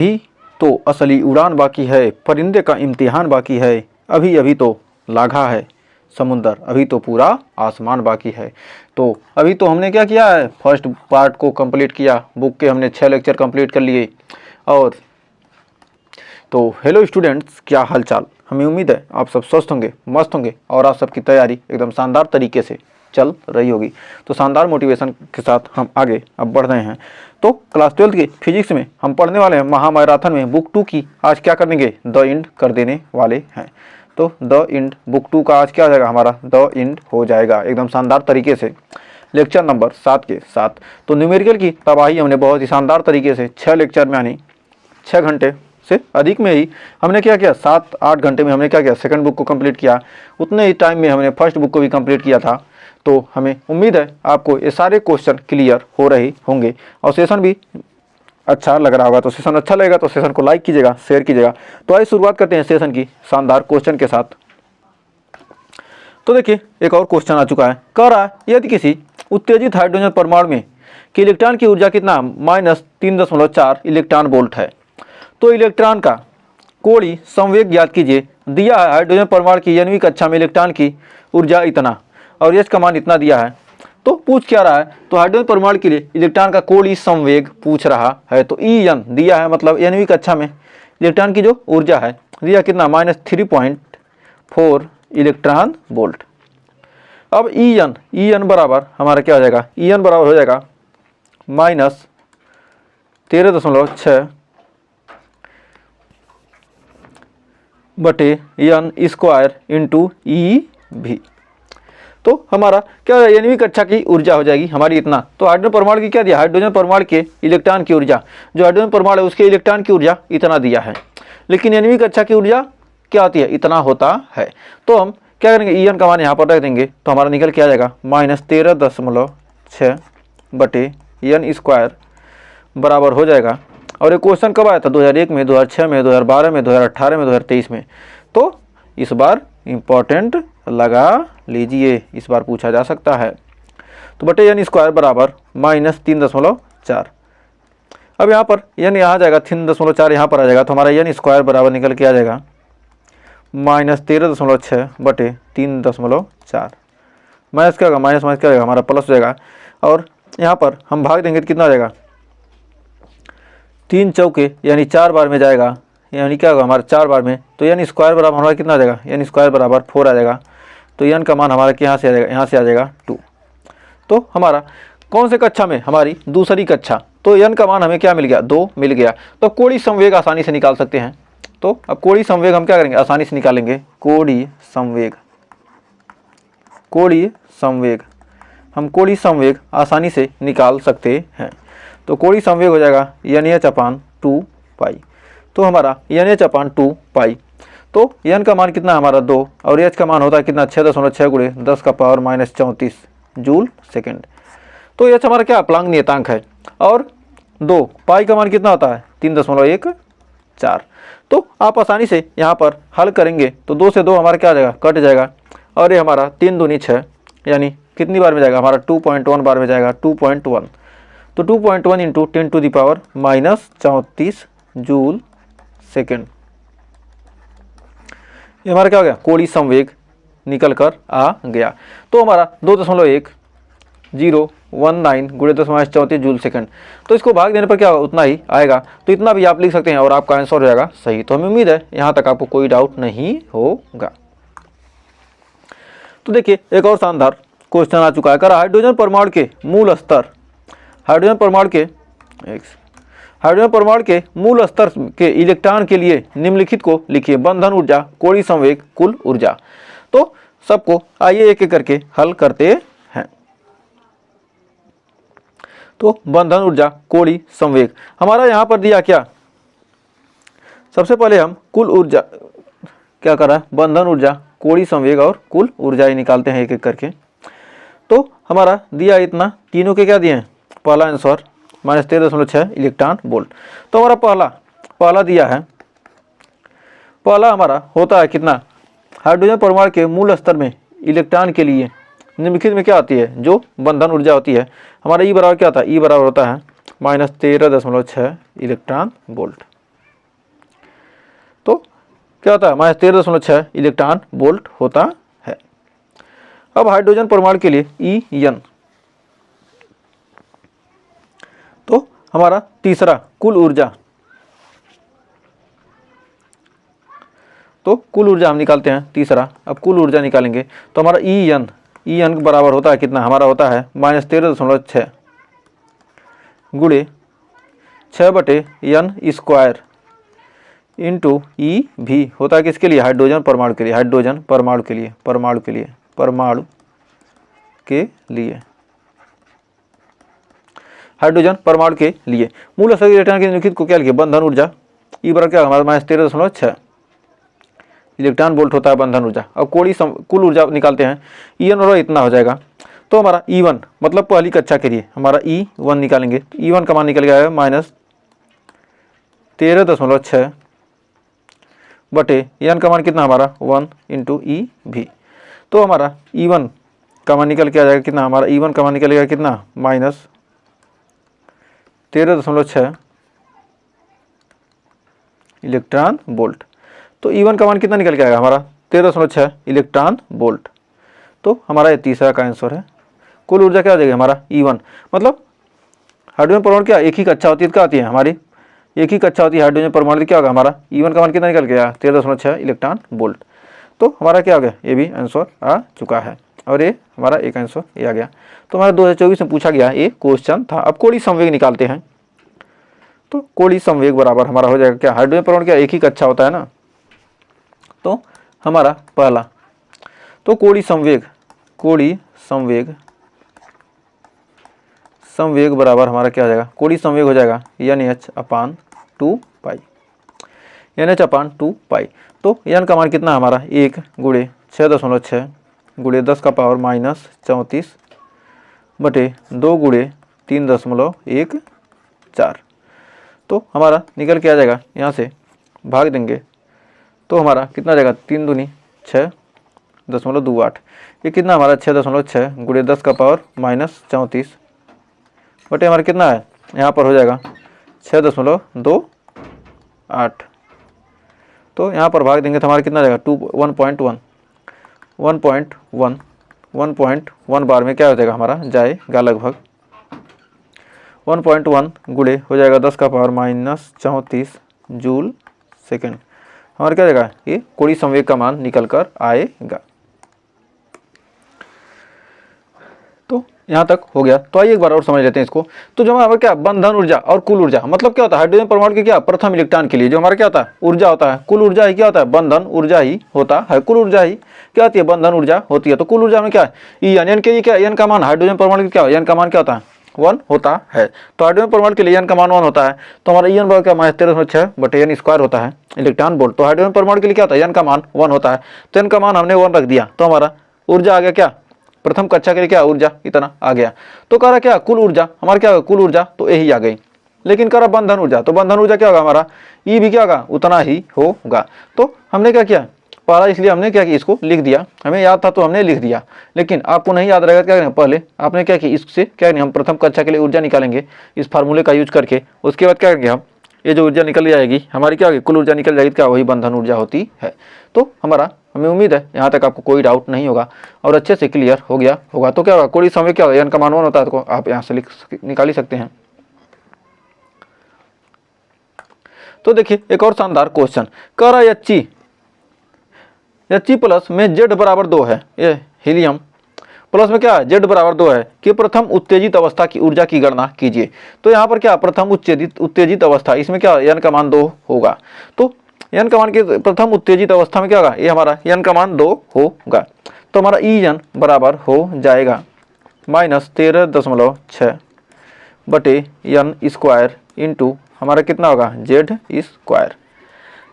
अभी तो असली उड़ान बाकी है, परिंदे का इम्तिहान बाकी है, अभी अभी तो लागा है समुंदर, अभी तो पूरा आसमान बाकी है। तो अभी तो हमने क्या किया है, फर्स्ट पार्ट को कंप्लीट किया, बुक के हमने 6 लेक्चर कंप्लीट कर लिए। और तो हेलो स्टूडेंट्स, क्या हाल चाल। हमें उम्मीद है आप सब स्वस्थ होंगे, मस्त होंगे और आप सबकी तैयारी एकदम शानदार तरीके से चल रही होगी। तो शानदार मोटिवेशन के साथ हम आगे अब बढ़ रहे हैं। तो क्लास 12 की फिजिक्स में हम पढ़ने वाले हैं महामैराथन में बुक 2 की आज क्या कर देंगे, द इंड कर देने वाले हैं। तो द इंड बुक 2 का आज क्या हो जाएगा, हमारा द इंड हो जाएगा एकदम शानदार तरीके से, लेक्चर नंबर 7 के साथ। तो न्यूमेरिकल की तबाही हमने बहुत ही शानदार तरीके से 6 लेक्चर में, यानी 6 घंटे से अधिक में ही हमने क्या किया, 7-8 घंटे में हमने क्या किया, सेकंड बुक को कंप्लीट किया। उतने ही टाइम में हमने फर्स्ट बुक को भी कंप्लीट किया था। तो हमें उम्मीद है आपको ये सारे क्वेश्चन क्लियर हो रहे होंगे और सेशन भी अच्छा लग रहा होगा। तो सेशन अच्छा लगेगा तो सेशन को लाइक कीजिएगा, शेयर कीजिएगा। तो आइए शुरुआत करते हैं सेशन की शानदार क्वेश्चन के साथ। तो देखिए एक और क्वेश्चन आ चुका है, कह रहा है यदि किसी उत्तेजित हाइड्रोजन परमाणु में कि इलेक्ट्रॉन की ऊर्जा कितना, -3.4 इलेक्ट्रॉन वोल्ट है। तो इलेक्ट्रॉन का कोणीय संवेग ज्ञात कीजिए। दिया है हाइड्रोजन परमाणु की 9वीं कक्षा में इलेक्ट्रॉन की ऊर्जा इतना और एच का मान इतना दिया है। तो पूछ क्या रहा है, तो हाइड्रोजन परमाणु के लिए इलेक्ट्रॉन का कोणीय संवेग पूछ रहा है। तो En दिया है, मतलब 9वीं कक्षा में इलेक्ट्रॉन की जो ऊर्जा है दिया कितना, -3.4 इलेक्ट्रॉन वोल्ट। अब En बराबर हमारा क्या हो जाएगा, En बराबर हो जाएगा -13.6 बटे n स्क्वायर इंटू EV। तो हमारा क्या है, 9वीं कक्षा की ऊर्जा हो जाएगी हमारी इतना। तो हाइड्रोजन परमाणु की क्या दिया, हाइड्रोजन परमाणु के इलेक्ट्रॉन की ऊर्जा, जो हाइड्रोजन परमाणु है उसके इलेक्ट्रॉन की ऊर्जा इतना दिया है, लेकिन 9वीं कक्षा की ऊर्जा क्या होती है, इतना होता है। तो हम क्या करेंगे, En का मान यहाँ पर रख देंगे तो हमारा निकल के आ जाएगा -13.6 बटे n स्क्वायर बराबर हो जाएगा। और ये क्वेश्चन कब आया था, 2001 में, 2006 में, 2012 में, 2018 में, 2023 में। तो इस बार इम्पोर्टेंट लगा लीजिए, इस बार पूछा जा सकता है। तो बटे n स्क्वायर बराबर -3.4। अब यहाँ पर n यहाँ जाएगा, 3.4 यहाँ पर आ जाएगा, तो हमारा n स्क्वायर बराबर निकल के आ जाएगा -13.6 बटे 3.4। माइनस क्या होगा, माइनस क्या होगा, हमारा प्लस हो जाएगा। और यहाँ पर हम भाग देंगे तो कितना आ जाएगा, 3 चौके यानी 4 बार में जाएगा, यानी क्या होगा हमारा 4 बार में। तो n स्क्वायर बराबर हमारा कितना आ जाएगा, n स्क्वायर बराबर 4 आ जाएगा। तो n का मान हमारा यहाँ से आ जाएगा, यहाँ से आ जाएगा 2। तो हमारा कौन से कक्षा में, हमारी दूसरी कक्षा। तो n का मान हमें क्या मिल गया, 2 मिल गया। तो कोणीय संवेग आसानी से निकाल सकते हैं। तो अब कोणीय संवेग हम क्या करेंगे, आसानी से निकालेंगे। कोणीय संवेग, कोणीय संवेग, हम कोणीय संवेग आसानी से निकाल सकते हैं। तो कोणीय संवेग हो जाएगा NH/2 पाई। तो हमारा NH/2 पाई। तो n का मान कितना है हमारा 2 और h का मान होता है कितना, 6.6 गुणे 10⁻⁻34 जूल सेकेंड। तो h हमारा क्या अप्लांक नियतांक है। और 2 पाई का मान कितना होता है, 3.14। तो आप आसानी से यहाँ पर हल करेंगे तो 2 से 2 हमारा क्या आ जाएगा, कट जाएगा। और ये हमारा 3 दूनी 6 यानी कितनी बार में जाएगा, हमारा 2.1 बार में जाएगा, 2.1। तो 2.1 इंटू 10⁻⁻34 जूल सेकेंड। ये हमारा क्या हो गया, कोणीय संवेग निकल कर आ गया। तो हमारा 2.1019 गुणे 10⁻34 जूल सेकंड। तो इसको भाग देने पर क्या होगा, उतना ही आएगा। तो इतना भी आप लिख सकते हैं और आपका आंसर हो जाएगा सही। तो हमें उम्मीद है यहाँ तक आपको कोई डाउट नहीं होगा। तो देखिए एक और शानदार क्वेश्चन आ चुका है, कर हाइड्रोजन परमाणु के मूल स्तर, हाइड्रोजन परमाणु के मूल स्तर के इलेक्ट्रॉन के लिए निम्नलिखित को लिखिए। बंधन ऊर्जा, कोणीय संवेग, कुल ऊर्जा। तो सबको आइए एक एक करके हल करते हैं। तो बंधन ऊर्जा, कोणीय संवेग हमारा यहाँ पर दिया क्या, सबसे पहले हम कुल ऊर्जा क्या कर रहा है, बंधन ऊर्जा, कोणीय संवेग और कुल ऊर्जा ही निकालते हैं एक एक करके। तो हमारा दिया इतना, तीनों के क्या दिए हैं, पहला आंसर -13.6 इलेक्ट्रॉन वोल्ट। तो हमारा पहला दिया है, पहला हमारा होता है कितना, हाइड्रोजन परमाणु के मूल स्तर में इलेक्ट्रॉन के लिए निम्नलिखित में क्या आती है, जो बंधन ऊर्जा होती है हमारा ई बराबर क्या होता है, ई बराबर होता है -13.6 इलेक्ट्रॉन वोल्ट। तो क्या होता है, -13.6 इलेक्ट्रॉन वोल्ट होता है। अब हाइड्रोजन परमाणु के लिए En, तो हमारा तीसरा कुल ऊर्जा, तो कुल ऊर्जा हम निकालते हैं तीसरा। अब कुल ऊर्जा निकालेंगे तो हमारा En बराबर होता है कितना, हमारा होता है -13.6 गुणे 6/n² इंटू EV होता है किसके लिए, हाइड्रोजन परमाणु के लिए, हाइड्रोजन परमाणु के लिए, परमाणु के लिए, परमाणु के लिए, हाइड्रोजन परमाणु के लिए। मूल सभी इलेक्ट्रॉन के निम्नलिखित को क्या लिखे, बंधन ऊर्जा ई बराबर क्या हमारा -13.6 इलेक्ट्रॉन वोल्ट होता है बंधन ऊर्जा। अब कुल ऊर्जा निकालते हैं, En और इतना हो जाएगा। तो हमारा E1 मतलब पहली कक्षा के लिए हमारा E1 निकालेंगे, E1 का मान निकल गया है -13.6 बटे N का मान कितना हमारा 1 इंटू EV। तो हमारा E1 का मान निकल के आ जाएगा कितना, हमारा E1 का मान निकल गया कितना -13.6 इलेक्ट्रॉन वोल्ट। तो E1 का मान कितना निकल के आएगा हमारा 13.6 इलेक्ट्रॉन वोल्ट। तो हमारा ये तीसरा का आंसर है। कुल ऊर्जा क्या हो जाएगी हमारा E1 मतलब हाइड्रोजन परमाणु क्या एक ही कक्षा होती है, क्या आती है हमारी एक ही कक्षा होती है हाइड्रोजन परमाणु, क्या होगा हमारा E1 का मान कितना निकल गया 13.6 इलेक्ट्रॉन वोल्ट। तो हमारा क्या हो गया, ये भी आंसर आ चुका है और ये हमारा एक आंसर ये आ गया। तो हमारा 2024 में पूछा गया ये क्वेश्चन था। अब कोणीय संवेग निकालते हैं। तो कोणीय संवेग बराबर हमारा हो जाएगा क्या, हाइड्रोजन परमाणु क्या एक ही कक्षा होता है ना। तो हमारा पहला तो कोणीय संवेग संवेग बराबर हमारा क्या हो जाएगा, कोणीय संवेग हो जाएगा NH/2 NH/2 तो N का मान कितना है हमारा 1 गुणे 6.6 गुणे 10⁻34 बटे 2 गुणे 3.14। तो हमारा निकल के आ जाएगा, यहाँ से भाग देंगे तो हमारा कितना जाएगा 3 दूनी 6.28। ये कितना हमारा 6.6 गुणे 10⁻34 बटे हमारा कितना है, यहाँ पर हो जाएगा 6.28। तो यहाँ पर भाग देंगे तो हमारा कितना जाएगा 1.1 बार में क्या हो जाएगा हमारा जाएगा लगभग 1.1 गुणे हो जाएगा 10⁻34 जूल सेकेंड। हमारा क्या जाएगा, ये कोणीय संवेग का मान निकल कर आएगा। तो यहाँ तक हो गया। तो आइए एक बार और समझ लेते हैं इसको। तो जो हमारा क्या बंधन ऊर्जा और कुल ऊर्जा मतलब क्या होता है, हाइड्रोजन परमाणु के क्या प्रथम इलेक्ट्रॉन के लिए जो हमारा क्या होता है ऊर्जा होता है, कुल ऊर्जा ही क्या होता है बंधन ऊर्जा ही होता है, कुल ऊर्जा ही क्या होती है बंधन ऊर्जा होती है। तो कुल ऊर्जा में क्या है एन के लिए क्या एन का मान हाइड्रोजन परमाणु क्या एन का मान क्या होता है 1 होता है। तो हाइड्रोजन परमाणु के लिए एन का मान 1 होता है। तो हमारा एन बराबर क्या -13.6 बटे n² होता है इलेक्ट्रॉन वोल्ट। तो हाइड्रोजन परमाणु के लिए क्या होता है एन का मान 1 होता है। तो एन का मान हमने 1 रख दिया तो हमारा ऊर्जा आ गया क्या प्रथम कक्षा के लिए क्या ऊर्जा इतना आ गया। तो कह रहा क्या कुल ऊर्जा हमारा क्या होगा कुल ऊर्जा तो यही आ गई। लेकिन कह रहा बंधन ऊर्जा तो बंधन ऊर्जा क्या होगा हमारा ई भी क्या होगा उतना ही होगा। तो हमने क्या किया पहला इसलिए हमने क्या किया इसको लिख दिया, हमें याद था तो हमने लिख दिया। लेकिन आपको नहीं याद रहेगा क्या करें पहले आपने क्या किया इससे क्या नहीं हम प्रथम कक्षा के लिए ऊर्जा निकालेंगे इस फार्मूले का यूज करके। उसके बाद क्या करेंगे हम ये जो ऊर्जा निकल जाएगी हमारी क्या होगी कुल ऊर्जा निकल जाएगी क्या वही बंधन ऊर्जा होती है। तो हमारा हमें उम्मीद है यहाँ तक आपको कोई डाउट नहीं होगा और अच्छे से क्लियर हो गया होगा। तो क्या होगा कोणीय संवेग क्या होगा एन का मान 1 होता है तो आप यहाँ से निकाल ही सकते हैं। तो देखिए एक और शानदार क्वेश्चन कह रहा है H प्लस में Z बराबर 2 है, ये हीलियम प्लस में क्या है Z बराबर 2 है कि प्रथम उत्तेजित अवस्था की ऊर्जा की गणना कीजिए। तो यहाँ पर क्या प्रथम उत्तेजित अवस्था इसमें क्या n का मान 2 होगा। तो n का मान के प्रथम उत्तेजित अवस्था में क्या होगा ये हमारा n का मान 2 होगा। तो हमारा En बराबर हो जाएगा -13.6 बटे n² इंटू हमारा कितना होगा Z²।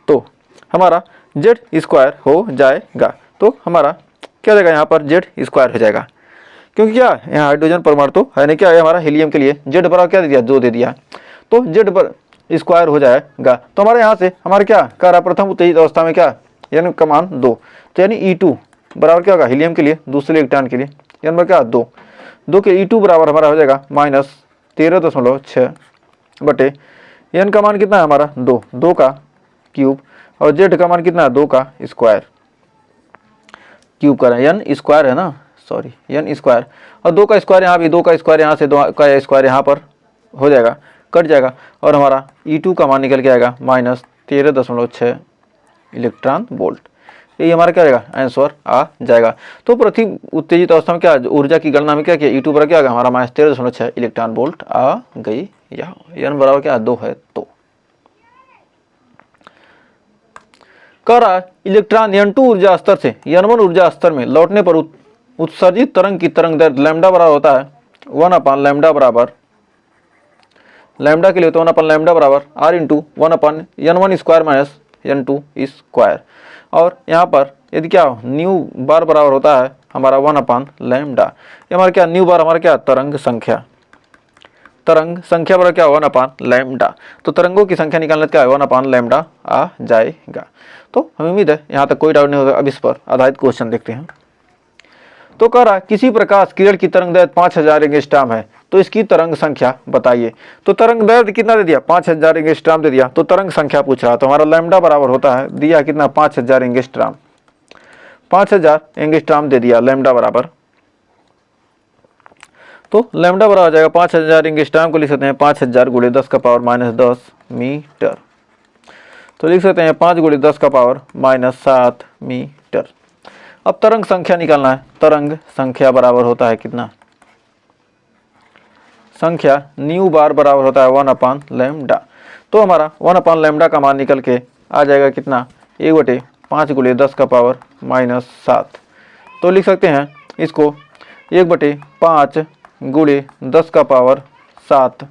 तो हमारा Z² हो जाएगा। तो हमारा क्या हो जाएगा यहाँ पर Z² हो जाएगा क्योंकि क्या यहाँ हाइड्रोजन परमाणु तो है नहीं क्या है हमारा हीलियम के लिए Z बराबर क्या दे दिया 2 दे दिया। तो Z² हो जाएगा। तो हमारे यहाँ से हमारे क्या कह रहा प्रथम उत्तेजित अवस्था में क्या n का मान 2 तो यानी E2 बराबर क्या होगा हीलियम के लिए दूसरे इलेक्ट्रॉन के लिए n बराबर क्या 2 के E2 बराबर हमारा हो जाएगा -13.6 बटे n का मान कितना है हमारा 2 का क्यूब, और जेड का मान कितना है 2 का स्क्वायर, क्यूब करें एन स्क्वायर है ना, सॉरी एन स्क्वायर, और 2 का स्क्वायर यहाँ भी, 2 का स्क्वायर यहाँ से, 2 का स्क्वायर यहाँ पर हो जाएगा, कट जाएगा, और हमारा E2 का मान निकल के आएगा -13.6 इलेक्ट्रॉन वोल्ट। ये हमारा क्या आएगा आंसर आ जाएगा। तो प्रति उत्तेजित अवस्था में क्या ऊर्जा की गणना में क्या किया, E2 पर क्या आएगा हमारा -13.6 इलेक्ट्रॉन वोल्ट आ गई। यहाँ n बराबर क्या 2 है। तो कह रहा है इलेक्ट्रॉन n2 ऊर्जा स्तर से n1 ऊर्जा स्तर में लौटने पर उत्सर्जित तरंग की तरंग दैर्ध्य लैम्डा बराबर होता है 1/λ बराबर, लैम्डा के लिए तो 1/λ बराबर r into 1/n1 square minus n2 square, और यहाँ पर यदि क्या न्यू बार बराबर होता है हमारा 1/λ, ये हमारा क्या न्यू बार हमारा क्या तरंग संख्या, तरंग संख्या बराबर क्या 1/λ, तो तरंगों की संख्या निकालना क्या है 1/λ आ जाएगा। तो हमें उम्मीद है यहाँ तक कोई डाउट नहीं होगा। अब इस पर आधारित क्वेश्चन देखते हैं। तो कह रहा किसी प्रकाश किरण की तरंग दैर्ध्य 5000 एंगस्ट्रॉम है, तो इसकी तरंग संख्या बताइए। तो तरंग दैर्ध्य कितना दे दिया 5000 एंगस्ट्रॉम दे दिया, तो तरंग संख्या पूछ रहा, तो हमारा लैम्डा बराबर होता है दिया कितना 5000 एंगस्ट्रॉम, 5000 एंगस्ट्रॉम दे दिया लैम्डा बराबर, तो लैम्डा बराबर हो जाएगा 5000 एंगस्ट्रॉम को लिख सकते हैं 5000 × 10⁻10 मीटर, तो लिख सकते हैं 5 × 10⁻7 मीटर। अब तरंग संख्या निकालना है, तरंग संख्या बराबर होता है कितना, संख्या न्यू बार बराबर होता है 1/λ, तो हमारा 1/λ का मान निकल के आ जाएगा कितना 1/5 × 10⁻7, तो लिख सकते हैं इसको 1/5 × 10⁻7,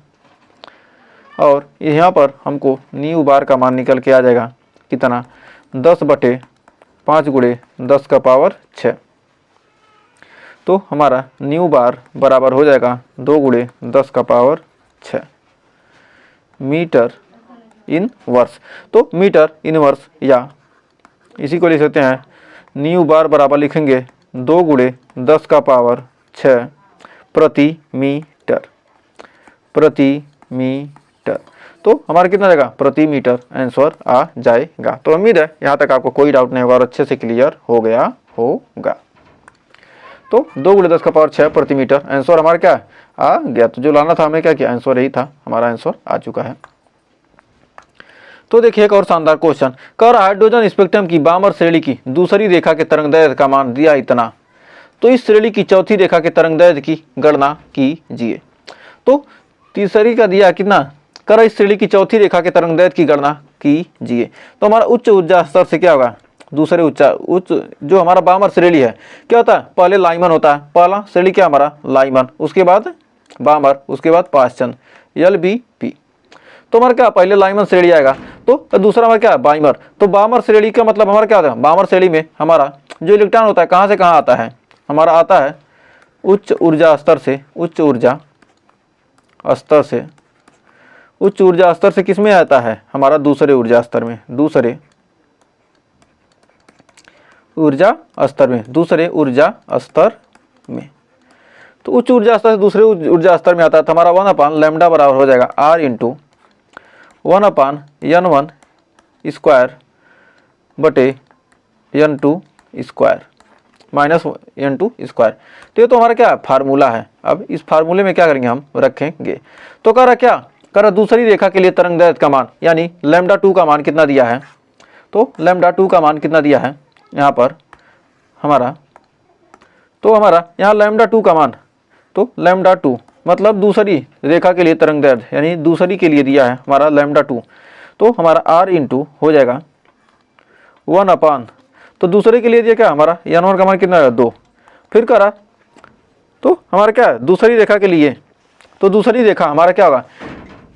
और यहाँ पर हमको न्यू बार का मान निकल के आ जाएगा कितना 10/5 × 10⁻6, तो हमारा न्यू बार बराबर हो जाएगा 2 × 10⁻6 मीटर इनवर्स। तो मीटर इनवर्स या इसी को लिख सकते हैं न्यू बार बराबर लिखेंगे 2 × 10⁻6 प्रति मीटर, प्रति मीटर, तो हमारा कितना जाएगा प्रति मीटर आंसर आ जाएगा। तो उम्मीद है यहाँ तक आपको कोई डाउट नहीं होगा और अच्छे से क्लियर हो गया होगा। तो 2 × 10⁻6 प्रति मीटर आंसर हमारा क्या आ गया। तो जो लाना था हमें क्या किया आंसर यही था, हमारा आंसर आ चुका है। तो देखिए एक और शानदार क्वेश्चन कह रहा हाइड्रोजन स्पेक्ट्रम की बामर श्रेणी की दूसरी रेखा के तरंगदैर्ध्य का मान दिया इतना, तो इस श्रेणी की चौथी रेखा के तरंगदैर्ध्य की गणना कीजिए। तो तीसरी का दिया कितना कर इस श्रेणी की चौथी रेखा के तरंगदैर्ध्य की गणना कीजिए। तो हमारा उच्च ऊर्जा स्तर से क्या होगा दूसरे उच्च जो हमारा बामर श्रेणी है क्या होता है पहले लाइमन होता है, पहला श्रेणी क्या हमारा लाइमन, उसके बाद बामर, उसके बाद पाश्चन LBP। तो हमारा क्या पहले लाइमन श्रेणी आएगा, तो दूसरा हमारा क्या बाइमर। तो बामर श्रेणी का मतलब हमारा क्या होता है बामर श्रेणी में हमारा जो इलेक्ट्रॉन होता है कहाँ से कहाँ आता है, हमारा आता है उच्च ऊर्जा स्तर से, उच्च ऊर्जा स्तर से, उच्च ऊर्जा स्तर से किस में आता है हमारा दूसरे ऊर्जा स्तर में, दूसरे ऊर्जा स्तर में, दूसरे ऊर्जा स्तर में। तो उच्च ऊर्जा स्तर से दूसरे ऊर्जा स्तर में आता है, तो हमारा 1/λ बराबर हो जाएगा r इंटू 1/n1 स्क्वायर बटे n2 square minus n2 square. तो ये तो हमारा क्या फार्मूला है। अब इस फार्मूले में क्या करेंगे हम रखेंगे। तो कह रहा क्या कह रहा दूसरी रेखा के लिए तरंगदैर्ध्य का मान यानी λ2 का मान कितना दिया है, तो λ2 का मान कितना दिया है यहाँ पर हमारा, तो हमारा यहाँ λ2 का मान, तो λ2 मतलब दूसरी रेखा के लिए तरंगदैर्ध्य यानी दूसरी के लिए दिया है हमारा λ2, तो हमारा r इंटू हो जाएगा 1/, तो दूसरे के लिए दिया क्या हमारा n1 का मान कितना है 2, फिर करा तो हमारा क्या है दूसरी रेखा के लिए, तो दूसरी रेखा हमारा क्या होगा,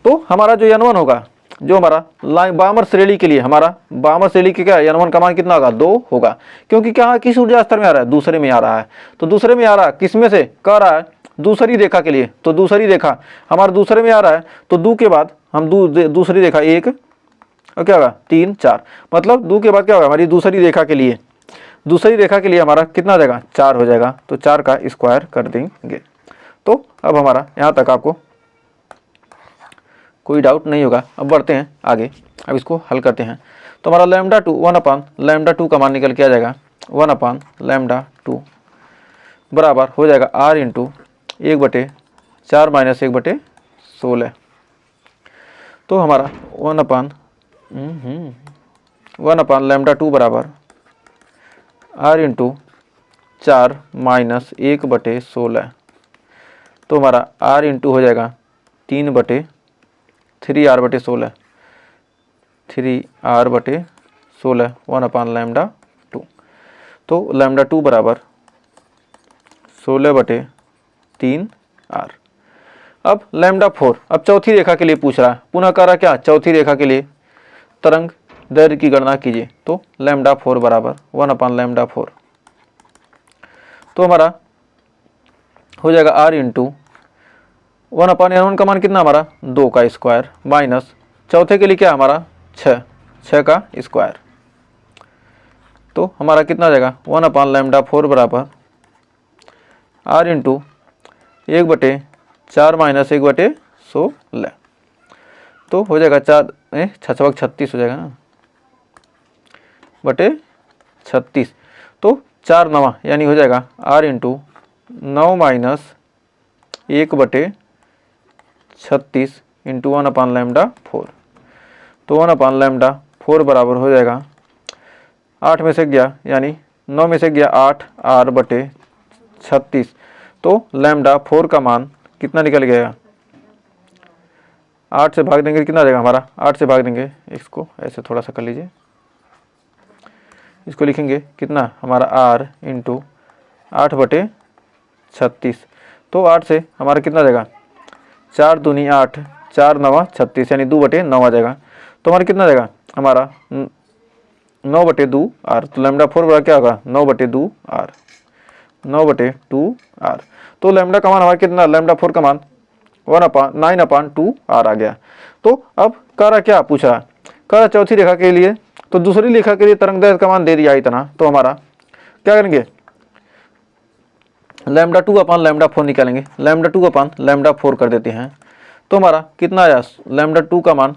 तो हमारा जो n1 होगा जो हमारा बामर श्रेणी के लिए, हमारा बामर श्रेणी के क्या n1 का मान कितना होगा 2 होगा, क्योंकि क्या किस ऊर्जा स्तर में आ रहा है दूसरे में आ रहा है। तो दूसरे में आ रहा है किस में से कह रहा है दूसरी रेखा के लिए, तो दूसरी रेखा हमारा दूसरे में आ रहा है, तो 2 के बाद हम दूसरी रेखा 1 और क्या होगा 3 4, मतलब 2 के बाद क्या होगा हमारी दूसरी रेखा के लिए, दूसरी रेखा के लिए हमारा कितना हो जाएगा 4 हो जाएगा, तो 4 का स्क्वायर कर देंगे। तो अब हमारा यहाँ तक आपको कोई डाउट नहीं होगा। अब बढ़ते हैं आगे, अब इसको हल करते हैं। तो हमारा लैम्डा 2 1/λ2 का मान निकल के आ जाएगा 1/λ2 बराबर हो जाएगा r इंटू 1/4 माइनस 1/16। तो हमारा 1/λ2 बराबर r इंटू 4 माइनस 1/16। तो हमारा r इंटू हो जाएगा 3/3r/16 3r/16 1/λ2। तो λ2 बराबर 16/3r। अब λ4, अब चौथी रेखा के लिए पूछ रहा है, पुनः कह रहा क्या, चौथी रेखा के लिए तरंग दैर्ध्य की गणना कीजिए। तो λ4 बराबर 1/λ4। तो हमारा हो जाएगा r इंटू 1/n1 का मान कितना हमारा 2 का स्क्वायर माइनस चौथे के लिए क्या हमारा 6 का स्क्वायर। तो हमारा कितना आ जाएगा 1/λ4 बराबर r इंटू 1/4 माइनस 1/16। तो हो जाएगा 4 6 36 हो जाएगा ना बटे 36। तो 4 9 यानी हो जाएगा r इंटू 9 माइनस 1/36 इंटू 1/λ4। तो 1/λ4 बराबर हो जाएगा 8 में से गया यानी 9 में से गया 8 r/36। तो λ4 का मान कितना निकल गया, 8 से भाग देंगे कितना आ जाएगा हमारा, 8 से भाग देंगे, इसको ऐसे थोड़ा सा कर लीजिए, इसको लिखेंगे कितना हमारा r इंटू 8/36। तो 8 से हमारा कितना आ जाएगा 4 दूनी 8 4 9 36 यानी 2/9 आ जाएगा। तो हमारा कितना आ जाएगा हमारा 9/2r। तो λ4 बराबर क्या होगा 9/2r 9/2r। तो लैम्डा का मान हमारा कितना, λ4 का मान 9/2r आ गया। तो अब कह रहा क्या पूछ रहा, कह रहा चौथी रेखा के लिए, तो दूसरी रेखा के लिए तरंग दैर्ध्य का मान दे दिया इतना। तो हमारा क्या करेंगे λ2/λ4 निकालेंगे, λ2/λ4 कर देते हैं। तो हमारा कितना आया λ2 का मान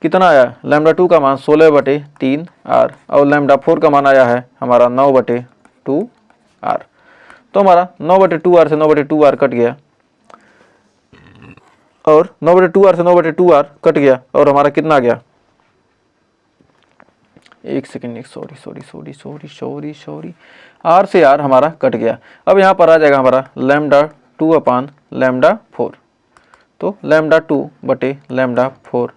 कितना आया, λ2 का मान 16/3r और λ4 का मान आया है हमारा 9/2r। तो हमारा 9/2r से 9/2r कट गया और 9/2r से 9/2r कट गया और हमारा कितना आ गया, एक सेकेंड सॉरी r से r हमारा कट गया। अब यहाँ पर आ जाएगा हमारा λ2/λ4। तो λ2/λ4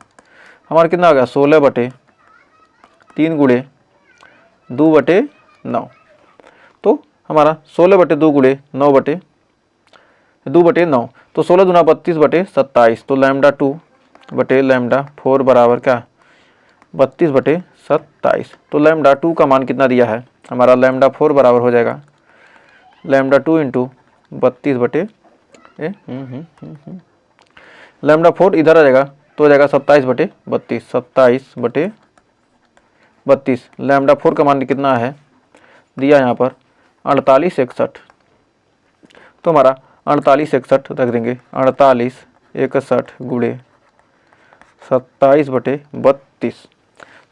हमारा कितना आ गया 16/3 गुणे 2/9। तो हमारा 16/2 गुणे 2/9। तो 16 दूना 32/27। तो λ2/λ4 बराबर क्या 32/27। तो λ2 का मान कितना दिया है हमारा, λ4 बराबर हो जाएगा λ2 इंटू 32 λ4 इधर आ जाएगा तो हो जाएगा 27/32 27/32। λ4 का मान कितना है दिया यहाँ पर 48 61। तो हमारा 48 61 रख देंगे, 48 61 गुणे 27/32।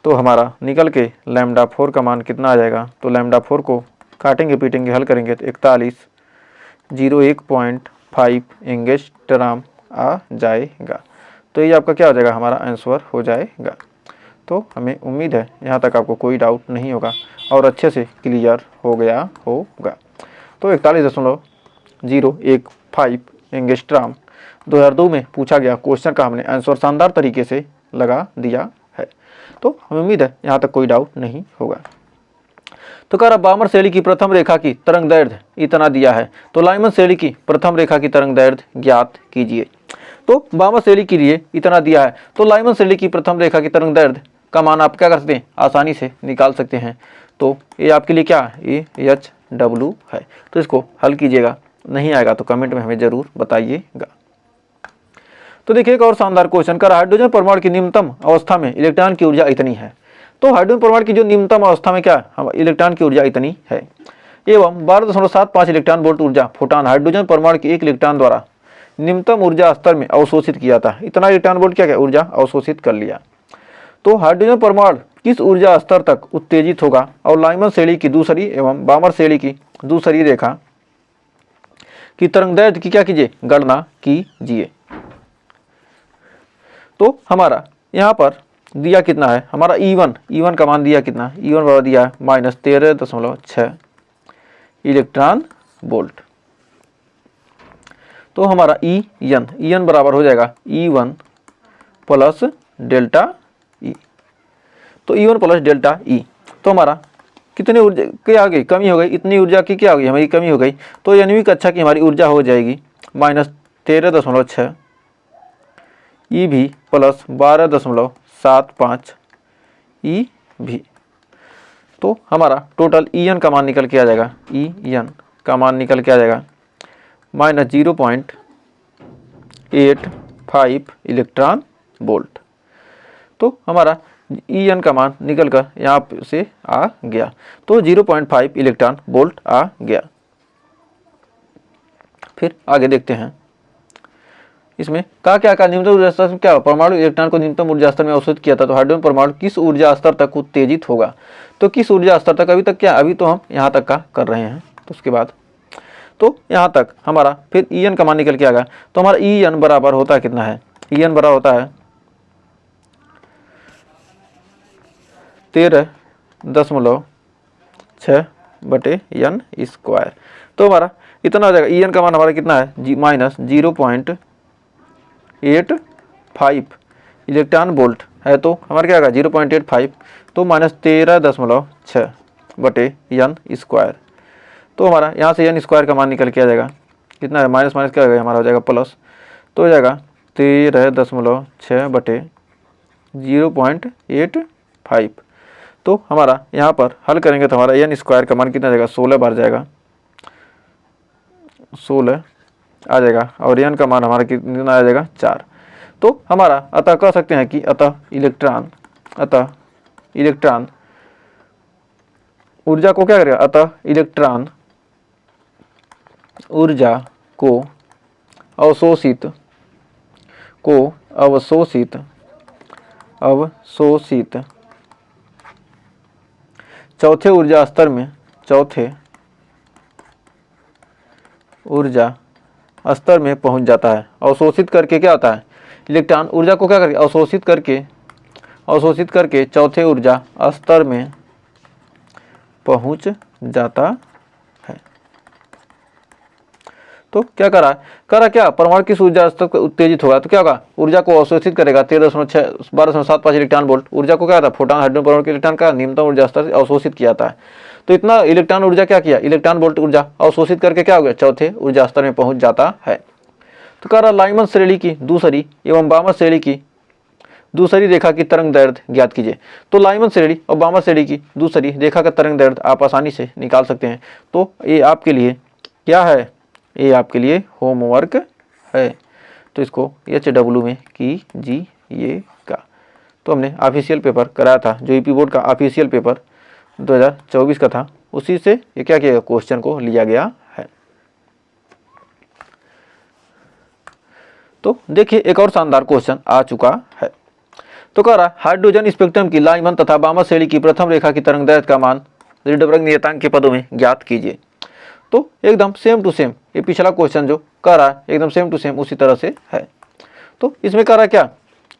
तो हमारा निकल के λ4 का मान कितना आ जाएगा। तो λ4 को काटेंगे पीटेंगे हल करेंगे तो 4101.5 एंगस्ट्रॉम आ जाएगा। तो ये आपका क्या हो जाएगा हमारा आंसर हो जाएगा। तो हमें उम्मीद है यहाँ तक आपको कोई डाउट नहीं होगा और अच्छे से क्लियर हो गया होगा। तो 41.015 एंगस्ट्रॉम 2002 में पूछा गया क्वेश्चन का हमने आंसर शानदार तरीके से लगा दिया है। तो हमें उम्मीद है यहाँ तक कोई डाउट नहीं होगा। तो कह रहा बामर श्रेणी की प्रथम रेखा की तरंग दैर्ध्य इतना दिया है, तो लाइमन श्रेणी की प्रथम रेखा की तरंग दैर्ध्य ज्ञात कीजिए। तो बामर श्रेणी के लिए इतना दिया है, तो लाइमन श्रेणी की प्रथम रेखा की तरंग दैर्ध्य का मान आप क्या कर सकते हैं, आसानी से निकाल सकते हैं। तो ये आपके लिए क्या है, AHW है। तो इसको हल कीजिएगा, नहीं आएगा तो कमेंट में हमें जरूर बताइएगा। तो देखिए एक और शानदार क्वेश्चन कर, हाइड्रोजन परमाणु की निम्नतम अवस्था में इलेक्ट्रॉन की ऊर्जा इतनी है। तो हाइड्रोजन परमाणु की जो निम्नतम अवस्था में क्या है, इलेक्ट्रॉन की ऊर्जा इतनी है एवं 12.75 इलेक्ट्रॉन वोल्ट ऊर्जा फोटॉन हाइड्रोजन परमाणु के एक इलेक्ट्रॉन द्वारा निम्नतम ऊर्जा स्तर में अवशोषित किया था। इतना इलेक्ट्रॉन वोल्ट क्या ऊर्जा अवशोषित कर लिया। तो हाइड्रोजन परमाणु किस ऊर्जा स्तर तक उत्तेजित होगा और लाइमन श्रेणी की दूसरी एवं बामर श्रेणी की दूसरी रेखा की तरंगदैर्घ्य की क्या कीजिए, गणना कीजिए। तो हमारा यहाँ पर दिया कितना है, हमारा E1 का मान दिया कितना, E1 बराबर दिया है -13.6 इलेक्ट्रॉन वोल्ट। तो हमारा EN बराबर हो जाएगा E1 प्लस डेल्टा E। तो E1 प्लस डेल्टा E, तो हमारा कितने ऊर्जा की आ गई, कमी हो गई, इतनी ऊर्जा की क्या हो गई, हमारी कमी हो गई। तो 9वीं कक्षा की हमारी ऊर्जा हो जाएगी -13.6 EV प्लस 12.75 EV। तो हमारा टोटल EN का मान निकल के आ जाएगा, EN का मान निकल के आ जाएगा -0.85 इलेक्ट्रॉन वोल्ट। तो हमारा EN का मान निकल कर यहाँ से आ गया, तो 0.5 इलेक्ट्रॉन वोल्ट आ गया। फिर आगे देखते हैं इसमें क्या निम्नतम ऊर्जा स्तर में क्या परमाणु इलेक्ट्रॉन को निम्नतम ऊर्जा स्तर में अवशोषित किया था। तो हाइड्रोजन परमाणु किस ऊर्जा स्तर तक उत्तेजित होगा। तो किस ऊर्जा स्तर तक, अभी तक क्या, अभी तो हम यहाँ तक का कर रहे हैं। तो उसके बाद तो यहाँ तक हमारा फिर EN का मान निकल के आ गया। तो हमारा EN बराबर होता है कितना है, EN बराबर होता है 13.6/n²। तो हमारा इतना हो जाएगा, EN का मान हमारा कितना है -0.85 इलेक्ट्रॉन वोल्ट है। तो हमारा क्या होगा 0.85, तो -13.6/n²। तो हमारा यहाँ से n² का मान निकल के आ जाएगा कितना है, माइनस क्या हो गया हमारा हो जाएगा प्लस, तो हो जाएगा 13.6/0.85। तो हमारा यहाँ पर हल करेंगे तो हमारा n² का मान कितना जाएगा 16 बार जाएगा, 16 आ जाएगा, और n का मान हमारा कितना आ जाएगा 4। तो हमारा अतः कह सकते हैं कि अतः इलेक्ट्रॉन ऊर्जा को क्या करेगा, अतः इलेक्ट्रॉन ऊर्जा को अवशोषित चौथे ऊर्जा स्तर में पहुंच जाता है। अवशोषित करके क्या होता है, इलेक्ट्रॉन ऊर्जा को क्या करके अवशोषित करके चौथे ऊर्जा स्तर में पहुंच जाता है। तो क्या करा क्या परमाणु किस ऊर्जा स्तर पर उत्तेजित होगा। तो क्या होगा, ऊर्जा को अवशोषित करेगा 12.75 इलेक्ट्रॉन वोल्ट। ऊर्जा को क्या था, फोटॉन हाइड्रोजन परमाणु के इलेक्ट्रॉन का निम्नतम ऊर्जा स्तर अवशोषित किया जाता है। तो इतना इलेक्ट्रॉन ऊर्जा क्या किया, इलेक्ट्रॉन वोल्ट ऊर्जा अवशोषित करके क्या हो गया, चौथे ऊर्जा स्तर में पहुंच जाता है। तो कह रहा लाइमन श्रेणी की दूसरी एवं बामर श्रेणी की दूसरी रेखा की तरंग दैर्ध्य ज्ञात कीजिए। तो लाइमन श्रेणी और बामर श्रेणी की दूसरी रेखा का तरंग दैर्ध्य आप आसानी से निकाल सकते हैं। तो ये आपके लिए क्या है, ये आपके लिए होमवर्क है, तो इसको HW में कीजिएगा। तो हमने ऑफिशियल पेपर कराया था, जो यूपी बोर्ड का ऑफिशियल पेपर 2024 का था, उसी से ये क्या किया क्वेश्चन को लिया गया है। तो देखिए एक और शानदार क्वेश्चन आ चुका है। तो कह रहा हाइड्रोजन स्पेक्ट्रम की लाइमन तथा बामर श्रेणी की प्रथम रेखा की तरंगदैर्घ्य का मान रिडबर्ग नियतांक के पदों में ज्ञात कीजिए। तो एकदम सेम टू सेम ये पिछला क्वेश्चन जो कर रहा है एकदम सेम टू सेम उसी तरह से है। तो इसमें कर रहा क्या,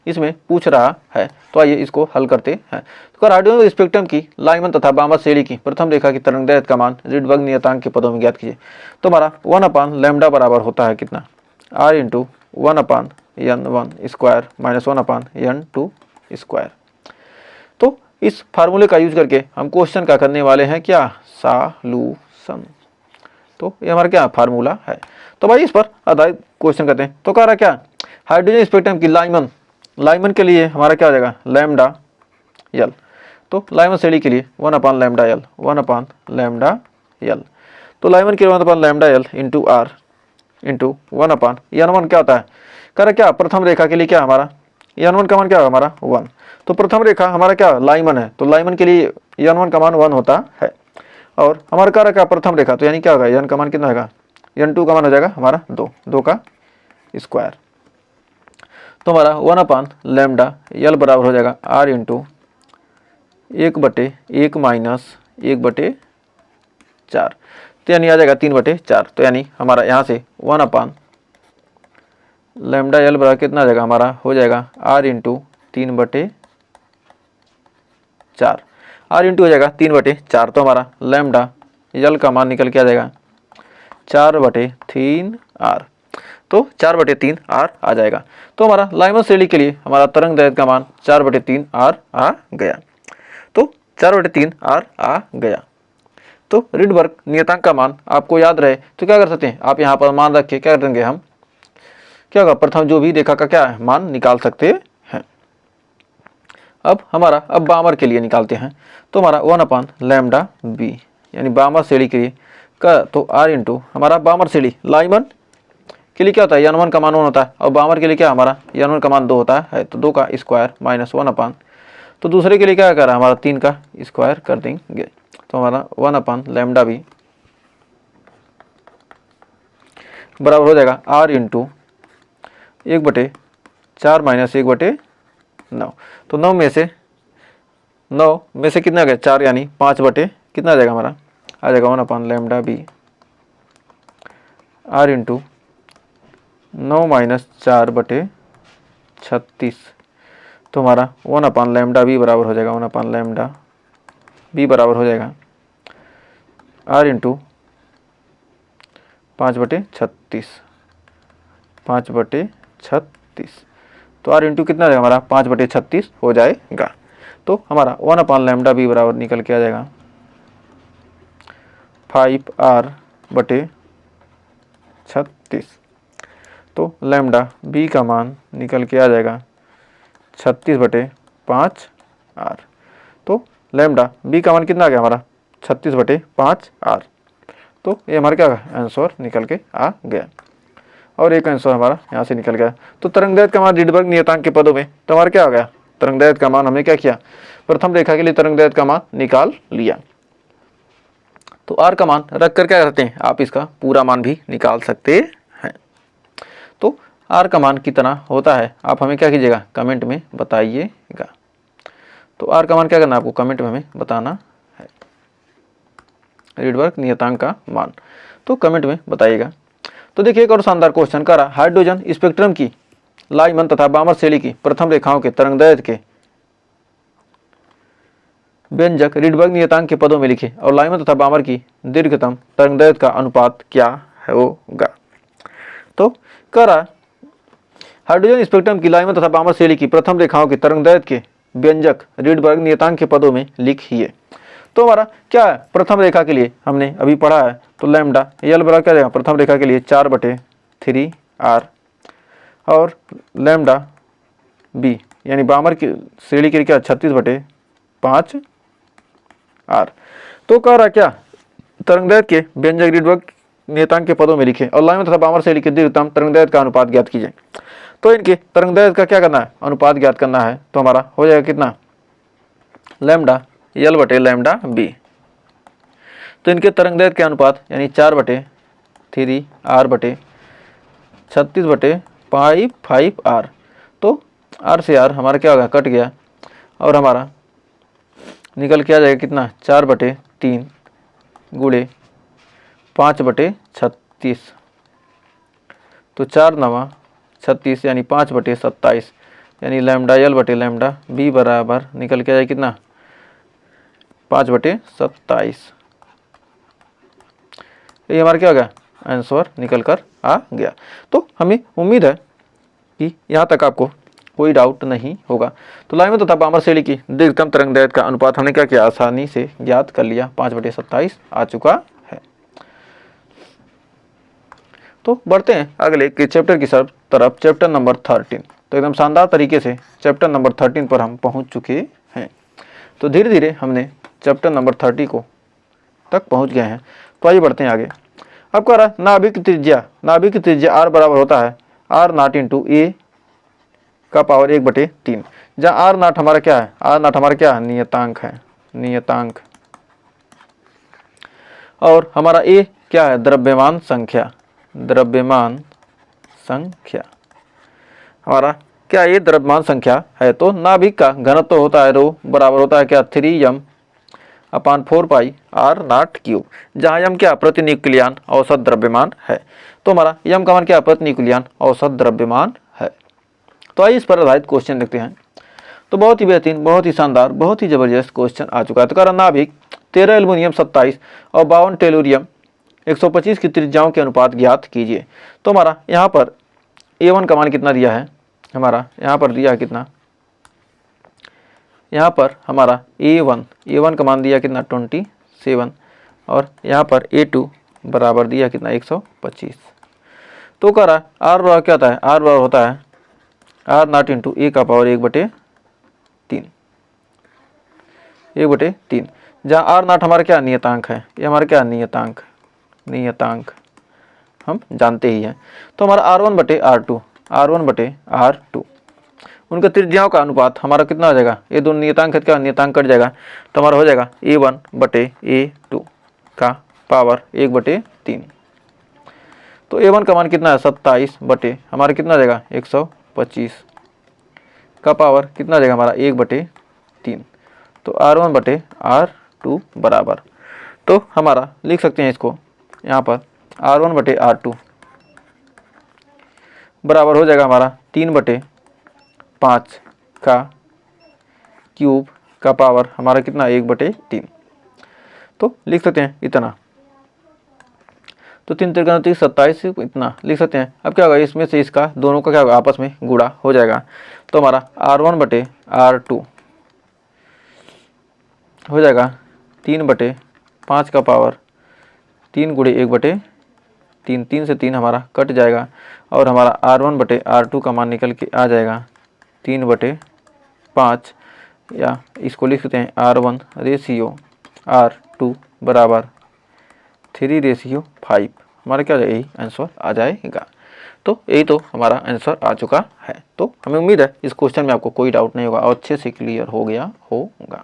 इसमें पूछ रहा है, तो आइए इसको हल करते हैं। तो हाइड्रोजन स्पेक्ट्रम की लाइमन तथा बामर श्रेणी की प्रथम रेखा की तरंगदैर्घ्य का मान रिडबर्ग नियतांक के पदों में ज्ञात कीजिए। तो हमारा 1/λ बराबर होता है कितना, r × 1/n1² - 1/n2²। तो इस फार्मूले का यूज करके हम क्वेश्चन का करने वाले हैं क्या, सॉल्यूशन। तो ये हमारा क्या फार्मूला है। तो भाई इस पर आधारित क्वेश्चन करते हैं। तो कह रहा क्या, हाइड्रोजन स्पेक्ट्रम की लाइमन के लिए हमारा क्या हो जाएगा λL। तो लाइमन श्रेणी के लिए 1/λL 1/λL। तो लाइमन के 1/λL × r × 1/n1 क्या होता है, कह रहा क्या प्रथम रेखा के लिए क्या हमारा n1 का मान क्या होगा हमारा 1। तो प्रथम रेखा हमारा क्या लाइमन है, तो लाइमन के लिए n1 का मान 1 होता है। और हमारा कह रहा क्या प्रथम रेखा, तो यानी क्या होगा n का मान कितना होगा, n2 का मान हो जाएगा हमारा 2 का स्क्वायर। तो हमारा 1/λ यल बराबर हो जाएगा r इंटू 1/1 माइनस 1/4, तो यानी आ जाएगा 3/4। तो यानी हमारा यहाँ से 1/λ यल बराबर कितना आ जाएगा, हमारा हो जाएगा r इंटू 3/4, r इंटू हो जाएगा 3/4। तो हमारा लैम्डा यल का मान निकल के आ जाएगा 4/3r। तो 4/3r आ जाएगा। तो हमारा लाइमन श्रेणी के लिए हमारा तरंग दैर्घ्य का मान 4/3r आ गया। तो 4/3r आ गया। तो रिडबर्ग नियतांक का मान आपको याद रहे तो क्या कर सकते हैं, आप यहाँ पर मान रख के क्या करेंगे, हम क्या होगा, प्रथम जो भी रेखा का क्या है मान निकाल सकते हैं। अब बामर के लिए निकालते हैं। तो हमारा 1/λ यानी बामर श्रेणी के लिए का तो r इंटू हमारा बामर श्रेणी लाइमन के लिए क्या होता है, n1 का मान 1 होता है और बामर के लिए क्या हमारा n1 का मान 2 होता है, तो 2 का स्क्वायर माइनस 1/, तो दूसरे के लिए क्या कर रहा है हमारा 3 का स्क्वायर कर देंगे। तो हमारा 1/λ भी बराबर हो जाएगा r इंटू 1/4 माइनस 1/9। तो 9 में से कितना आ गया 4, यानी 5 बटे कितना आ जाएगा हमारा, आ जाएगा 1/λ भी r इंटू 9 माइनस 4/36। तो हमारा 1/λ भी बराबर हो जाएगा 1/λ भी बराबर हो जाएगा r इंटू 5/36, 5/36। तो r इंटू कितना आ जाएगा हमारा 5/36 हो जाएगा। तो हमारा 1/λ भी बराबर निकल के आ जाएगा 5r/36। तो लैम्डा बी का मान निकल के आ जाएगा 36/5r। तो लैम्डा बी का मान कितना आ गया हमारा 36/5r। तो ये हमारा क्या आंसर निकल के आ गया। और एक आंसर हमारा यहाँ से निकल गया। तो तरंगदैर्घ्य का मान रिडबर्ग नियतांक के पदों में तो हमारा क्या हो गया, तरंगदैर्घ्य का मान हमने क्या किया, प्रथम रेखा के लिए तरंगदैर्घ्य का मान निकाल लिया। तो r का मान रख कर क्या करते हैं, आप इसका पूरा मान भी निकाल सकते हैं। तो r का मान कितना होता है आप हमें क्या कीजिएगा, कमेंट में बताइएगा। तो r का मान क्या करना है आपको कमेंट में हमें बताना है, रिडबर्ग नियतांक का मान, तो कमेंट में बताइएगा। तो देखिए एक और शानदार क्वेश्चन कर रहा, हाइड्रोजन स्पेक्ट्रम की लाइमन तथा बामर श्रेणी की प्रथम रेखाओं के तरंगदैर्घ्य के व्यंजक रिडबर्ग नियतांक के पदों में लिखे और लाइमन तथा बामर की दीर्घतम तरंगदैर्घ्य का अनुपात क्या होगा। तो कह रहा हाइड्रोजन स्पेक्ट्रम की लाइमन तथा बामर श्रेणी की प्रथम रेखाओं के तरंगदैर्घ्य के व्यंजक रिडबर्ग नियतांक के पदों में लिखिए। तो हमारा क्या है, प्रथम रेखा के लिए हमने अभी पढ़ा है, तो लैम्डा यल बराबर क्या जाएगा प्रथम रेखा के लिए 4/3r और लैम्डा बी यानी बामर की श्रेणी के लिए क्या 36/5r। तो कह रहा क्या, तरंगदैर्घ्य के व्यंजक रिडबर्ग नियतांक के पदों में लिखें और लाइमन तथा बामर श्रेणी के दीर्घतम तरंगदैर्घ्य का अनुपात ज्ञात कीजिए। तो इनके तरंगदैर्घ्य का क्या करना है, अनुपात ज्ञात करना है। तो हमारा हो जाएगा कितना, लैम्डा यल बटे लैम्डा बी। तो इनके तरंगदैर्घ्य के अनुपात यानी 4/3r/36/5r। तो r से r हमारा क्या होगा कट गया और हमारा निकल के आ जाएगा कितना 4/3 गुणे 5/36। तो 4×9 36 यानी 5/27 यानी लैम्डा यल बटे लैम्डा बी बराबर निकल के आ जाए कितना 5/27। ये हमारा क्या हो गया आंसर निकल कर आ गया। तो हमें उम्मीद है कि यहाँ तक आपको कोई डाउट नहीं होगा। तो लाइमन तथा बामर श्रेणी की दीर्घतम तरंगदैर्घ्य का अनुपात हमने क्या किया, आसानी से ज्ञात कर लिया, 5/27 आ चुका है। तो बढ़ते हैं अगले के चैप्टर की तरफ, चैप्टर नंबर 13। तो एकदम शानदार तरीके से चैप्टर नंबर 13 पर हम पहुंच चुके हैं। तो धीरे धीरे हमने चैप्टर नंबर 30 को तक पहुंच गए हैं। तो आइए बढ़ते हैं आगे। अब कह रहा नाभिक की त्रिज्या r बराबर होता है r0 इंटू ए का पावर 1/3, जहाँ r0 हमारा क्या है, r0 हमारा क्या है नियतांक है, नियतांक, और हमारा a क्या है द्रव्यमान संख्या, द्रव्यमान संख्या। हमारा क्या ये द्रव्यमान संख्या है, तो नाभिक का घनत्व होता है रो बराबर होता है क्या 3m/4πr0 जहाँ यम क्या प्रतिन्यूक्लियन औसत द्रव्यमान है। तो हमारा यम का मान क्या प्रतिन्यूक्लियन औसत द्रव्यमान है। तो आइए इस पर आधारित क्वेश्चन देखते हैं। तो बहुत ही बेहतरीन, बहुत ही शानदार, बहुत ही जबरदस्त क्वेश्चन आ चुका है। तो कारण नाभिक 13 एल्युमिनियम 27 और 52 टेलुरियम 125 की त्रिज्याओं के अनुपात ज्ञात कीजिए। तो हमारा यहाँ पर A1 का मान कितना दिया है, हमारा यहाँ पर दिया है कितना, यहाँ पर हमारा A1 का मान दिया कितना 27 और यहाँ पर A2 बराबर दिया कितना 125। तो कह रहा R बराबर क्या होता है, R बराबर होता है R0 इंटू A का पावर 1/3 जहाँ R0 हमारा क्या नियतांक है, ये हमारा क्या नियतांक हम जानते ही हैं। तो हमारा R1/R2 उनका त्रिज्याओं का अनुपात हमारा कितना हो जाएगा, ये दोनों नियतांक क्या नियतांक कट जाएगा, तो हमारा हो जाएगा A1/A2 का पावर 1/3। तो A1 का मान कितना है 27 बटे हमारा कितना आ जाएगा 125 का पावर कितना आ जाएगा हमारा 1/3। तो R1/R2 बराबर, तो हमारा लिख सकते हैं इसको यहाँ पर R1/R2 बराबर हो जाएगा हमारा 3/5 का क्यूब का पावर हमारा कितना 1/3। तो लिख सकते हैं इतना, तो 3 त्रिकोण 27 इतना लिख सकते हैं। अब क्या होगा, इसमें से इसका दोनों का क्या होगा आपस में गुणा हो जाएगा। तो हमारा R1/R2 हो जाएगा 3/5 का पावर 3 गुणे 1/3, 3 से 3 हमारा कट जाएगा और हमारा R1/R2 का मान निकल के आ जाएगा 3/5 या इसको लिख सकते हैं R1/R2 बराबर 3/5। हमारा क्या यही आंसर आ जाएगा। तो यही तो हमारा आंसर आ चुका है। तो हमें उम्मीद है इस क्वेश्चन में आपको कोई डाउट नहीं होगा और अच्छे से क्लियर हो गया होगा।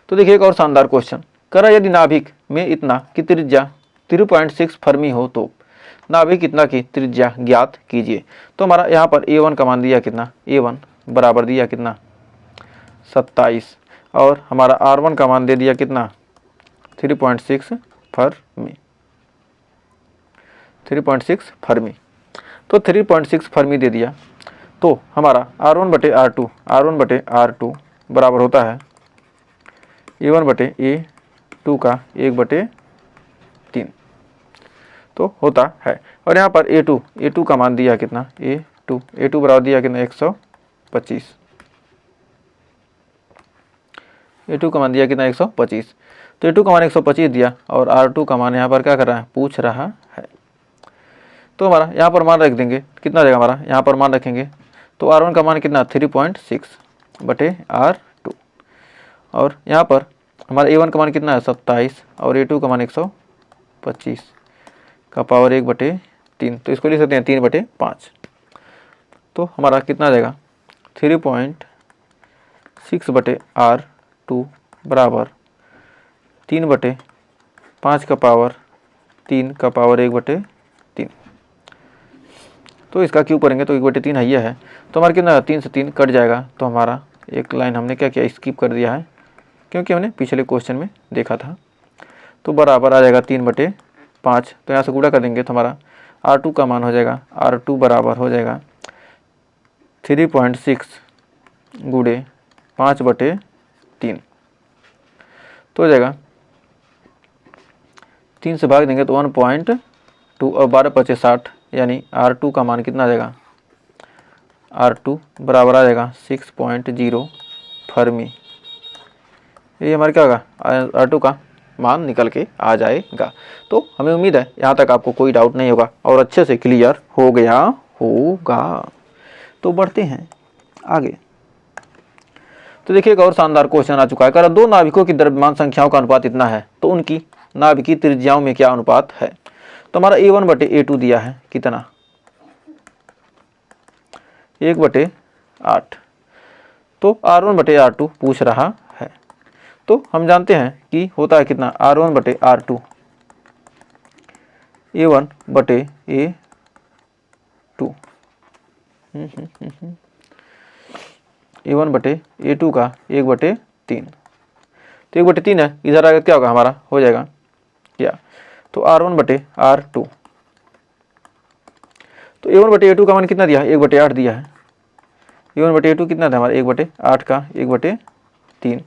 तो देखिए एक और शानदार क्वेश्चन करा, यदि नाभिक में इतना की त्रिज्या 3.6 फर्मी हो तो नाभिक इतना की त्रिज्या ज्ञात कीजिए। तो हमारा यहाँ पर A1 का मान दिया कितना, A1 बराबर दिया कितना 27 और हमारा R1 का मान दे दिया कितना 3.6 फर्मी। तो 3.6 फर्मी दे दिया, तो हमारा R1/R2 बराबर होता है A1/A2 का 1/3 तो होता है। और यहाँ पर A2 का मान दिया कितना A2 बराबर दिया कितना 125। A2 का मान दिया कितना 125। तो A2 का मान 125 दिया और R2 का मान यहाँ पर क्या कर रहा है, पूछ रहा है। तो हमारा यहाँ पर मान रख देंगे, कितना देगा हमारा यहाँ पर मान रखेंगे। तो R1 का मान कितना 3.6/R2 और यहाँ पर हमारा A1 का मान कितना है 27 और A2 का मान 125 का पावर 1/3। तो इसको लिख सकते हैं 3/5। तो हमारा कितना जाएगा 3.6/R2 बराबर 3/5 का पावर 3 का पावर 1/3। तो इसका क्यों करेंगे तो 1/3 है ये है। तो हमारा कितना 3 से 3 कट जाएगा। तो हमारा एक लाइन हमने क्या किया स्किप कर दिया है क्योंकि हमने पिछले क्वेश्चन में देखा था। तो बराबर आ जाएगा 3/5। तो यहाँ से गुणा कर देंगे तो हमारा R2 का मान हो जाएगा R2 बराबर हो जाएगा 3.6 गुणे 5/3। तो हो जाएगा 3 से भाग देंगे तो 1.2 और 12×5 = 60 यानी R2 का मान कितना आ जाएगा R2 बराबर आ जाएगा 6.0 फर्मी। ये हमारा क्या होगा R2 का मान निकल के आ जाएगा। तो हमें उम्मीद है यहाँ तक आपको कोई डाउट नहीं होगा और अच्छे से क्लियर हो गया होगा। तो बढ़ते हैं आगे। तो देखिए एक और शानदार क्वेश्चन आ चुका है। अगर दो नाभिकों की द्रव्यमान संख्याओं का अनुपात इतना है तो उनकी नाभिकीय त्रिज्याओं में क्या अनुपात है। तो हमारा A1/A2 दिया है कितना 1/8। तो R1/R2 पूछ रहा है। तो हम जानते हैं कि होता है कितना R1/R2 A1/A2 A1 बटे A2 का 1/3, तो 1/3 है, इधर आगे क्या होगा हमारा, हो जाएगा क्या, तो R1 बटे R2, तो A1 बटे A2 का मान कितना दिया है, 1/8 दिया है। A1 बटे A2 कितना था हमारा, 1/8 का 1/3,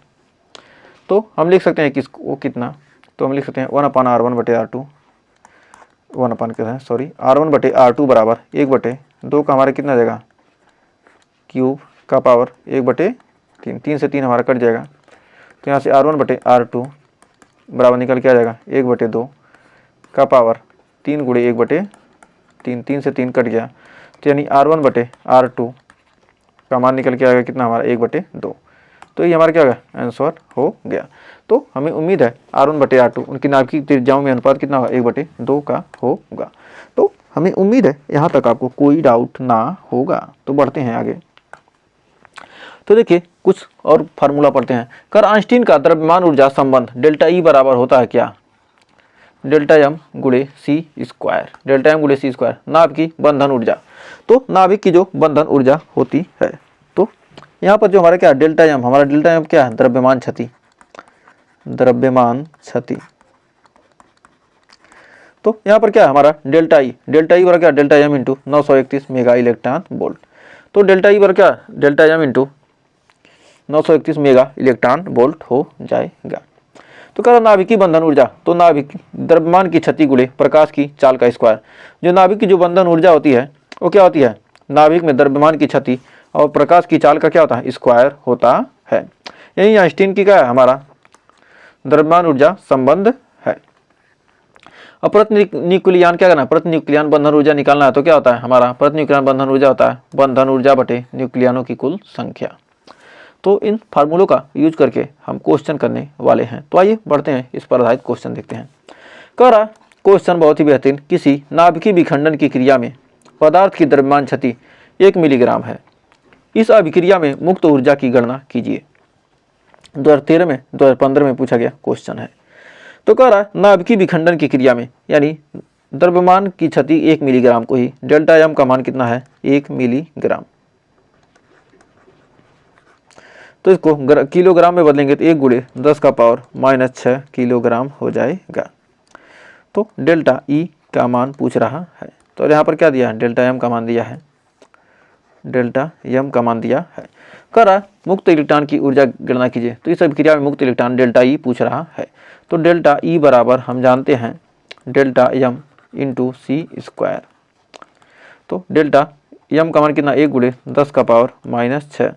तो हम लिख सकते हैं किसको, वो कितना, तो हम लिख सकते हैं 1/R1 बटे R2, 1/R1 बटे R2 बराबर 1/2 का हमारा कितना जाएगा, क्यूब का पावर 1/3, 3 से 3 हमारा कट जाएगा, तो यहाँ से R1 बटे R2 बराबर निकल के आ जाएगा 1/2 का पावर 3 गुणे 1/3, 3 से 3 कट गया, तो यानी R1 बटे R2 का मान निकल के आएगा कितना हमारा, 1/2, तो ये हमारा क्या होगा, आंसर हो गया। तो हमें उम्मीद है R1 बटे R2 उनकी नाभिकीय त्रिज्याओं में अनुपात कितना होगा, 1/2 का होगा। तो हमें उम्मीद है यहाँ तक आपको कोई डाउट ना होगा। तो बढ़ते हैं आगे। तो देखिए कुछ और फार्मूला पढ़ते हैं। कर आइंस्टीन का द्रव्यमान ऊर्जा संबंध डेल्टा ई बराबर होता है क्या, डेल्टा एम गुणे सी स्क्वायर, डेल्टा एम गुणे सी स्क्वायर नाभिक की बंधन ऊर्जा। तो नाभिक की जो बंधन ऊर्जा होती है, तो यहाँ पर जो हमारा क्या डेल्टा एम, हमारा डेल्टा एम क्या है, द्रव्यमान क्षति, द्रव्यमान क्षति। तो यहाँ पर क्या है हमारा डेल्टा ई बराबर क्या, delta M into 931 mega electron volt. तो डेल्टा ई बराबर क्या, delta M into 931 mega electron volt हो जाएगा। तो कह रहा नाभिकीय बंधन ऊर्जा, तो नाभिक द्रव्यमान की क्षति गुणे प्रकाश की चाल का स्क्वायर। जो नाभिक की जो बंधन ऊर्जा होती है वो क्या होती है, नाभिक में द्रव्यमान की क्षति और प्रकाश की चाल का क्या होता है, स्क्वायर होता है। यही आइंस्टीन की क्या है हमारा द्रव्यमान ऊर्जा संबंध है। अब प्रतिन्यूक्लियन क्या करना है, प्रतिन्यूक्लियन बंधन ऊर्जा निकालना है। तो क्या होता है हमारा प्रतिन्यूक्लियन बंधन ऊर्जा होता है बंधन ऊर्जा बटे न्यूक्लियनों की कुल संख्या। तो इन फार्मूलों का यूज करके हम क्वेश्चन करने वाले हैं। तो आइए बढ़ते हैं, इस पर आधारित क्वेश्चन देखते हैं। कह रहा क्वेश्चन बहुत ही बेहतरीन, किसी नाभिकीय विखंडन की क्रिया में पदार्थ की द्रव्यमान क्षति 1 मिलीग्राम है, इस अभिक्रिया में मुक्त ऊर्जा की गणना कीजिए। 2013 में 2015 में पूछा गया क्वेश्चन है। तो कह रहा नाभिकीय विखंडन की क्रिया में यानी द्रव्यमान की क्षति 1 मिलीग्राम को ही डेल्टा एम का मान कितना है, 1 मिलीग्राम। तो इसको किलोग्राम में बदलेंगे तो 1 गुणे 10 का पावर -6 किलोग्राम हो जाएगा। तो डेल्टा ई का मान पूछ रहा है। तो यहाँ पर क्या दिया है, डेल्टा एम का मान दिया है, डेल्टा एम का मान दिया है। कह रहा मुक्त इलेक्ट्रॉन की ऊर्जा गणना कीजिए। तो इस अभिक्रिया में मुक्त इलेक्ट्रॉन डेल्टा ई पूछ रहा है। तो डेल्टा ई बराबर हम जानते हैं डेल्टा एम इंटू सी स्क्वायर। तो डेल्टा एम का मान कितना, 1 गुणे 10 का पावर -6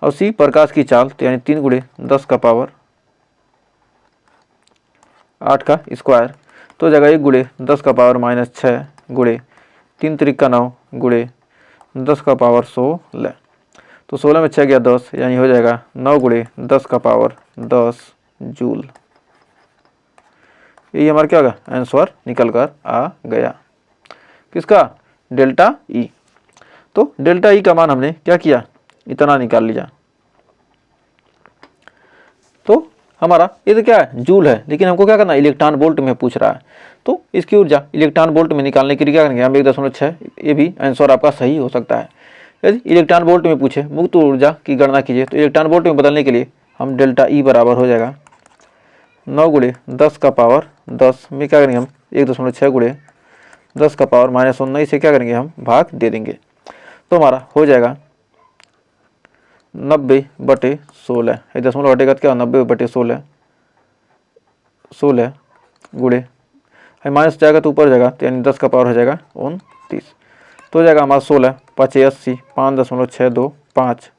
और सी प्रकाश की चाल, तो यानी 3 गुणे 10 का पावर 8 का स्क्वायर। तो जगह 1 गुणे 10 का पावर -6 गुणे 3 त्रिक का 9 गुणे 10 का पावर 16। तो 16 में 6 गया 10, यानी हो जाएगा 9 गुणे 10 का पावर 10 जूल। ये हमारा क्या होगा, आंसर निकल कर आ गया किसका, डेल्टा ई। तो डेल्टा ई का मान हमने क्या किया, इतना निकाल लिया। तो हमारा ये तो क्या है, जूल है, लेकिन हमको क्या करना है, इलेक्ट्रॉन वोल्ट में पूछ रहा है। तो इसकी ऊर्जा इलेक्ट्रॉन वोल्ट में निकालने के लिए क्या करेंगे हम, 1.6, ये भी आंसर आपका सही हो सकता है। यदि इलेक्ट्रॉन वोल्ट में पूछे मुक्त ऊर्जा की गणना कीजिए, तो इलेक्ट्रॉन वोल्ट में बदलने के लिए हम डेल्टा ई बराबर हो जाएगा 9 गुणे 10 का पावर 10 में क्या करेंगे हम 1.6 गुणे 10 का पावर -19 से क्या करेंगे हम भाग दे देंगे। तो हमारा हो जाएगा 90/16, 10 हटेगा तो क्या 90/16, 16 गुणे माइनस जाएगा तो ऊपर जाएगा, तो यानी 10 का पावर हो जाएगा 29। तो हो जाएगा हमारा 16 5 80 5.625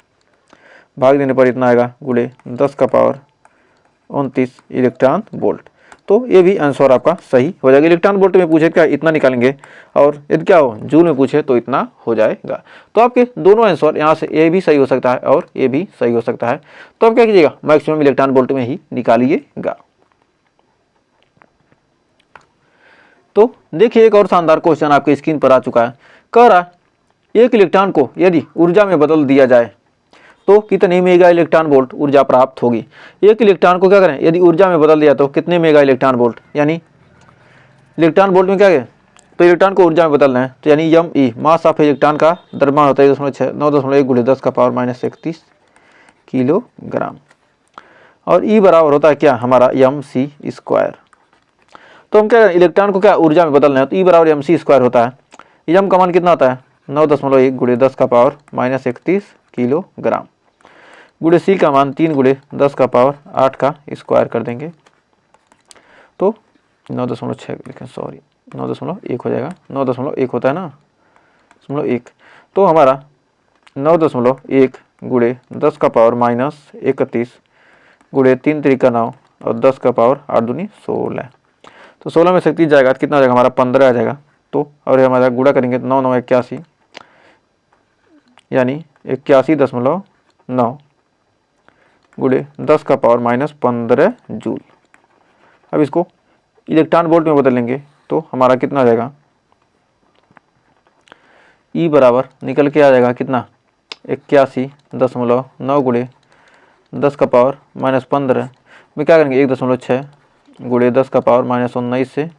भाग देने पर इतना आएगा गुणे 10 का पावर 29 इलेक्ट्रॉन वोल्ट। तो ये भी आंसर आपका सही हो जाएगा। इलेक्ट्रॉन वोल्ट में पूछे क्या इतना निकालेंगे, और यदि क्या हो जूल में पूछे तो इतना हो जाएगा। तो आपके दोनों आंसर यहाँ से ये भी सही हो सकता है और ये भी सही हो सकता है। तो आप क्या कीजिएगा, मैक्सिमम इलेक्ट्रॉन वोल्ट में ही निकालिएगा। तो देखिए एक और शानदार क्वेश्चन आपके स्क्रीन पर आ चुका है। कह रहा एक इलेक्ट्रॉन को यदि ऊर्जा में बदल दिया जाए तो कितने मेगा इलेक्ट्रॉन वोल्ट ऊर्जा प्राप्त होगी। एक इलेक्ट्रॉन को क्या करें यदि ऊर्जा में बदल दिया तो कितने मेगा इलेक्ट्रॉन वोल्ट, यानी इलेक्ट्रॉन वोल्ट में क्या है तो इलेक्ट्रॉन को ऊर्जा में बदलना है, तो यानी यम ई मास ऑफ इलेक्ट्रॉन का द्रव्यमान होता है 9.1 गुणे 10 का पावर माइनस 31 किलोग्राम, और ई बराबर होता है क्या हमारा यम सी स्क्वायर। तो हम क्या इलेक्ट्रॉन को क्या ऊर्जा में बदलना है, तो ई बराबर यम सी स्क्वायर होता है। यम का मान कितना होता है 9.1 गुणे 10 का पावर माइनस 31 किलोग्राम, गुणे सी का मान 3 गुणे 10 का पावर 8 का स्क्वायर कर देंगे, तो 9.6 लिखें, सॉरी 9.1 हो जाएगा, 9.1 होता है ना, 1, तो हमारा 9.1 गुणे 10 का पावर माइनस 31 गुणे 3 3 का 9 और 10 का पावर 8 दूनी 16, तो 16 में से 30 जाएगा तो कितना आ जाएगा हमारा 15 आ जाएगा। तो और हमारा गुणा करेंगे तो 9 9 81 यानी 81.9 गुणे 10 का पावर माइनस 15 जूल। अब इसको इलेक्ट्रॉन वोल्ट में बदलेंगे तो हमारा कितना आ जाएगा, ई बराबर निकल के आ जाएगा कितना 81.9 गुणे 10 का पावर माइनस 15 में क्या करेंगे 1.6 गुणे 10 का पावर माइनस 19 से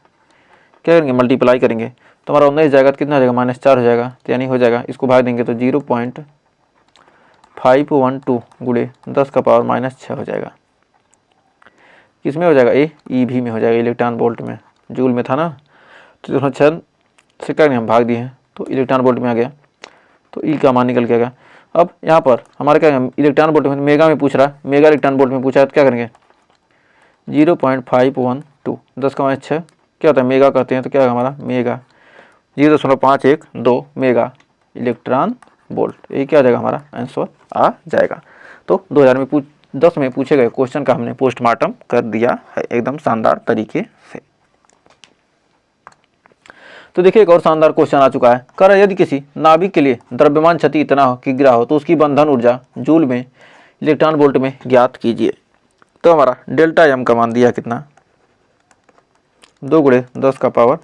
क्या करेंगे मल्टीप्लाई करेंगे, तो हमारा 19 जाएगा तो कितना आ जाएगा -4 हो जाएगा, तो यानी हो जाएगा इसको भाग देंगे तो 0.512 गुणे 10 का पावर माइनस 6 हो जाएगा। किसमें हो जाएगा ए ई भी में हो जाएगा, इलेक्ट्रॉन वोल्ट में, जूल में था ना, तो 6 से क्या हम भाग दिए हैं तो इलेक्ट्रॉन वोल्ट में आ गया, तो ई का मान निकल के आ गया। अब यहाँ पर हमारे क्या इलेक्ट्रॉन वोल्ट में मेगा में पूछ रहा है, मेगा इलेक्ट्रॉन वोल्ट में पूछा है तो क्या करेंगे 0.512 10 का माइनस 6 क्या होता है मेगा कहते हैं, तो क्या होगा हमारा मेगा 0.512 मेगा इलेक्ट्रॉन वोल्ट, ये क्या आ जाएगा हमारा आंसर आ जाएगा। तो 2010 में पूछे गए क्वेश्चन का हमने पोस्टमार्टम कर दिया है एकदम शानदार तरीके से। तो देखिए एक और शानदार क्वेश्चन आ चुका है, कर यदि किसी नाभिक के लिए द्रव्यमान क्षति इतना हो कि गिरा हो तो उसकी बंधन ऊर्जा जूल में इलेक्ट्रॉन वोल्ट में ज्ञात कीजिए। तो हमारा डेल्टा एम का मान दिया कितना 2 गुणे 10 का पावर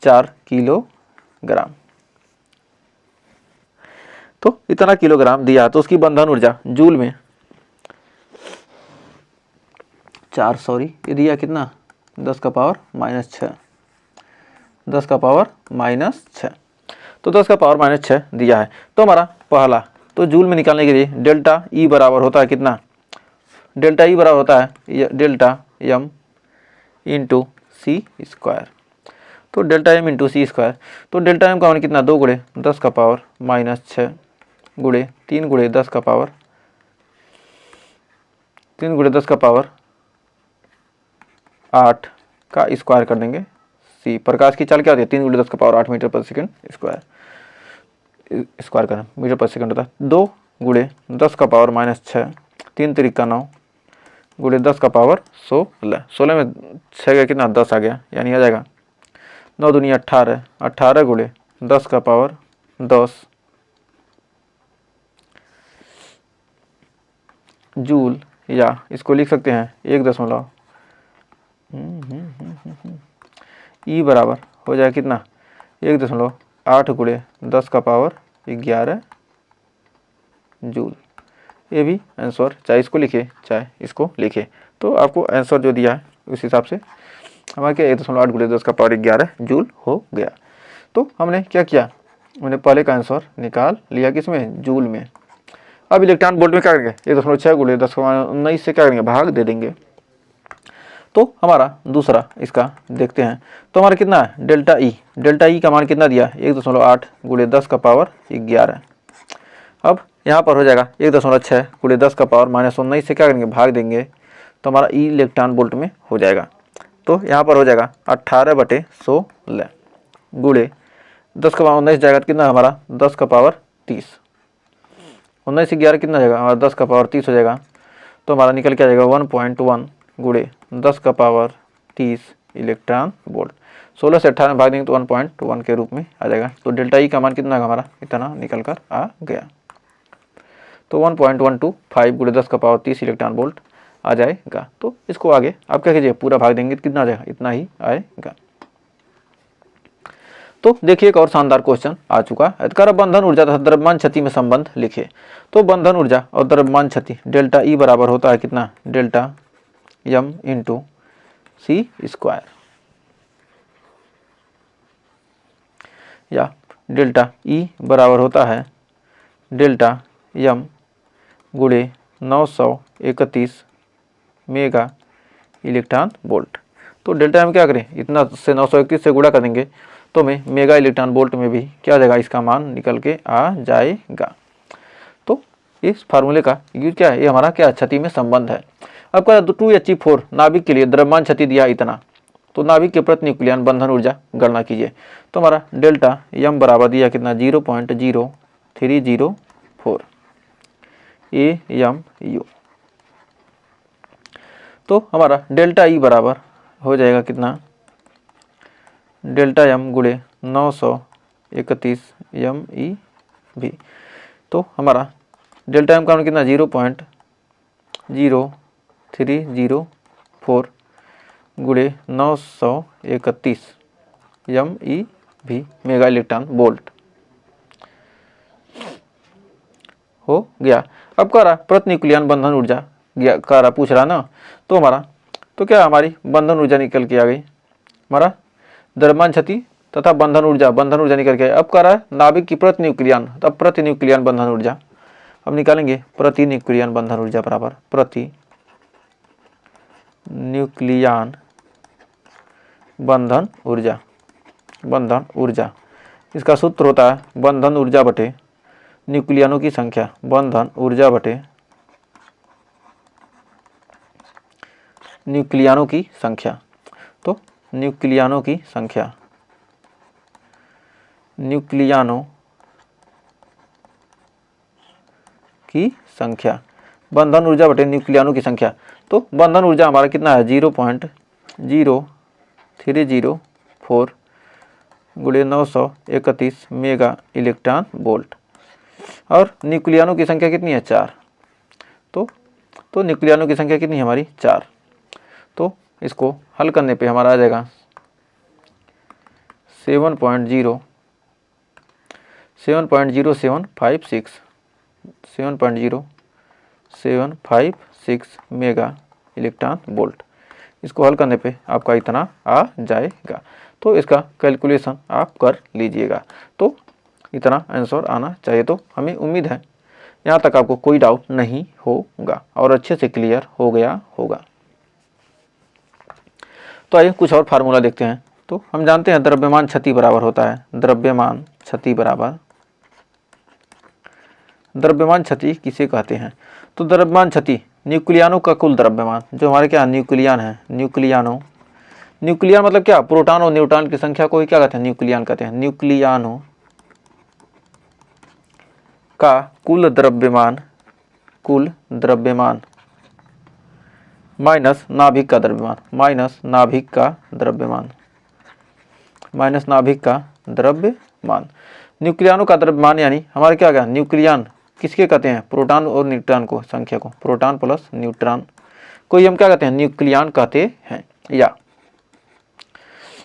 4 किलोग्राम, तो इतना किलोग्राम दिया तो उसकी बंधन ऊर्जा जूल में 4 ये दिया कितना 10 का पावर माइनस 6 10 का पावर माइनस 6, तो 10 का पावर माइनस 6 दिया है। तो हमारा पहला तो जूल में निकालने के लिए डेल्टा ई बराबर होता है कितना, डेल्टा ई बराबर होता है डेल्टा एम इंटू सी स्क्वायर, तो डेल्टा एम इंटू सी स्क्वायर, तो डेल्टा एम का मान कितना 2 गुणे 10 का पावर माइनस 6 गुणे 3 गुणे 10 का पावर 3 गुणे 10 का पावर 8 का स्क्वायर कर देंगे। सी प्रकाश की चाल क्या होती है 3 गुणे 10 का पावर 8 मीटर पर सेकंड स्क्वायर करना मीटर पर सेकंड होता है। 2 गुणे 10 का पावर माइनस 6 3 3 का 9 गुणे 10 का पावर 16, 16 में 6 का कितना 10 आ गया, यानी आ जाएगा 9 दूनी 18 18 गुणे 10 का पावर 10 जूल, या इसको लिख सकते हैं 1 ई बराबर हो जाए कितना 1.8 गुणे 10 का पावर 11 जूल। ये भी आंसर चाहे इसको लिखे चाहे इसको लिखे, तो आपको आंसर जो दिया है उस हिसाब से हमारे क्या 1.8 गुणे 10 का पावर 11 जूल हो गया। तो हमने क्या किया, हमने पहले का आंसर निकाल लिया किसमें जूल में। अब इलेक्ट्रॉन वोल्ट में क्या करेंगे 1.6 गुणे 10 का 19 से क्या करेंगे भाग दे देंगे, तो हमारा दूसरा इसका देखते हैं। तो हमारा कितना है डेल्टा ई का मान कितना दिया 1.8 गुणे 10 का पावर 11। अब यहाँ पर हो जाएगा 1.6 गुणे 10 का पावर माइनस 19 से क्या करेंगे भाग देंगे, तो हमारा ई इलेक्ट्रॉन वोल्ट में हो जाएगा। तो यहाँ पर हो जाएगा 18/16 गुणे 10 का पावर 19 जाएगा तो कितना हमारा 10 का पावर 30, 19 से 11 कितना जाएगा हमारा 10 का पावर 30 हो जाएगा। तो हमारा निकल के आ जाएगा 1.1 गुणे 10 का पावर 30 इलेक्ट्रॉन वोल्ट। 16 से 18 में भाग देंगे तो 1.1 के रूप में आ जाएगा। तो डेल्टा ई का मान कितना है हमारा इतना निकल कर आ गया, तो 1.125 गुणे 10 का पावर 30 इलेक्ट्रॉन वोल्ट आ जाएगा। तो इसको आगे आप क्या कीजिए पूरा भाग देंगे तो कितना आ जाएगा इतना ही आएगा। तो देखिए एक और शानदार क्वेश्चन आ चुका है, कर बंधन ऊर्जा तथा द्रव्यमान क्षति में संबंध लिखिए। तो बंधन ऊर्जा और द्रव्यमान क्षति डेल्टा ई बराबर होता है कितना डेल्टा एम इंटू सी स्क्वायर। या डेल्टा ई बराबर होता है डेल्टा एम गुणे 931 मेगा इलेक्ट्रॉन वोल्ट। तो डेल्टा एम क्या करें, इतना से 931 से गुणा कर देंगे तो हमें मेगा इलेक्ट्रॉन वोल्ट में भी क्या आ जाएगा, इसका मान निकल के आ जाएगा। तो इस फार्मूले का यूज क्या है, ये हमारा क्या क्षति में संबंध है। अब क्या 2He4 नाभिक के लिए द्रव्यमान क्षति दिया इतना, तो नाभिक के प्रति न्यूक्लियन बंधन ऊर्जा गणना कीजिए। तो हमारा डेल्टा एम बराबर दिया कितना 0.0304 AMU। तो हमारा डेल्टा ई बराबर हो जाएगा कितना, डेल्टा एम गुणे 931 MeV। तो हमारा डेल्टा एम का मान कितना 0.0304 गुणे 931 MeV मेगा इलेक्ट्रॉन वोल्ट हो गया। अब कह रहा प्रति न्यूक्लियन बंधन ऊर्जा कह रहा पूछ रहा ना, तो हमारा तो क्या हमारी बंधन ऊर्जा निकल के आ गई, हमारा द्रव्यमान क्षति तथा बंधन ऊर्जा निकल के। अब कह रहा है नाभिक की प्रति न्यूक्लियन, तब प्रति न्यूक्लियन बंधन ऊर्जा अब निकालेंगे, प्रति न्यूक्लियन बंधन ऊर्जा बराबर प्रति न्यूक्लियन बंधन ऊर्जा। इसका सूत्र होता है बंधन ऊर्जा बटे न्यूक्लियनों की संख्या, बंधन ऊर्जा बटे न्यूक्लियनों की संख्या। तो न्यूक्लियनों की संख्या, बंधन ऊर्जा बटे न्यूक्लियनों की संख्या। तो बंधन ऊर्जा हमारा कितना है 0.0304 गुणे 931 मेगा इलेक्ट्रॉन वोल्ट, और न्यूक्लियनों की संख्या कितनी है 4। तो न्यूक्लियनों की संख्या कितनी है हमारी 4। तो इसको हल करने पे हमारा आ जाएगा 7.0756 मेगा इलेक्ट्रॉन वोल्ट। इसको हल करने पे आपका इतना आ जाएगा। तो इसका कैलकुलेशन आप कर लीजिएगा, तो इतना आंसर आना चाहिए। तो हमें उम्मीद है यहाँ तक आपको कोई डाउट नहीं होगा और अच्छे से क्लियर हो गया होगा। तो आइए कुछ और फार्मूला देखते हैं। तो हम जानते हैं द्रव्यमान क्षति बराबर होता है, द्रव्यमान क्षति किसे कहते हैं। तो द्रव्यमान क्षति न्यूक्लियनों का कुल द्रव्यमान, जो हमारे क्या न्यूक्लियन है, न्यूक्लियन मतलब क्या, प्रोटॉन और न्यूट्रॉन की संख्या को ही क्या कहते हैं, न्यूक्लियन कहते हैं। न्यूक्लियनों का कुल द्रव्यमान माइनस नाभिक का द्रव्यमान, न्यूक्लियनों का द्रव्यमान यानी हमारे क्या गया, न्यूक्लियन किसके कहते हैं, प्रोटॉन और न्यूट्रॉन को, संख्या को, प्रोटॉन प्लस न्यूट्रॉन को ही हम क्या कहते हैं, न्यूक्लियन कहते हैं। या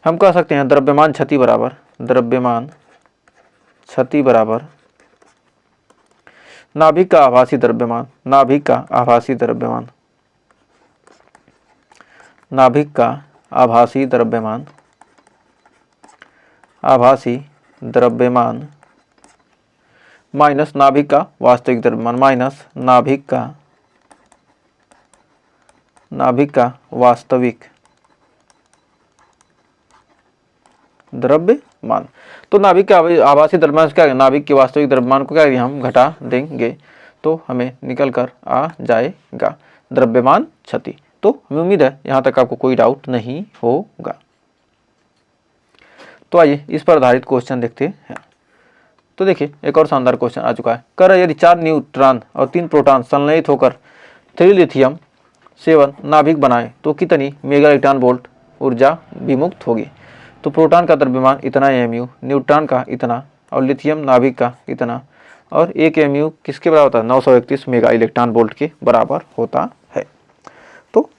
हम कह सकते हैं द्रव्यमान क्षति बराबर नाभिक का आभासी द्रव्यमान, माइनस नाभिक का वास्तविक द्रव्यमान, नाभिक का वास्तविक द्रव्यमान। तो नाभिक का आभासी द्रव्यमान क्या है, नाभिक के वास्तविक द्रव्यमान को क्या है, हम घटा देंगे तो हमें निकल कर आ जाएगा द्रव्यमान क्षति। तो हमें उम्मीद है यहाँ तक आपको कोई डाउट नहीं होगा। तो आइए इस पर आधारित क्वेश्चन देखते हैं। तो देखिए एक और शानदार क्वेश्चन आ चुका है। कर यदि 4 न्यूट्रॉन और 3 प्रोटॉन संलयित होकर 3 लिथियम 7 नाभिक बनाए तो कितनी मेगा इलेक्ट्रॉन वोल्ट ऊर्जा विमुक्त होगी। तो प्रोटॉन का द्रव्यमान इतना AMU, न्यूट्रॉन का इतना और लिथियम नाभिक का इतना, और 1 AMU किसके बराबर होता है, 931 मेगा इलेक्ट्रॉन वोल्ट के बराबर होता है। तो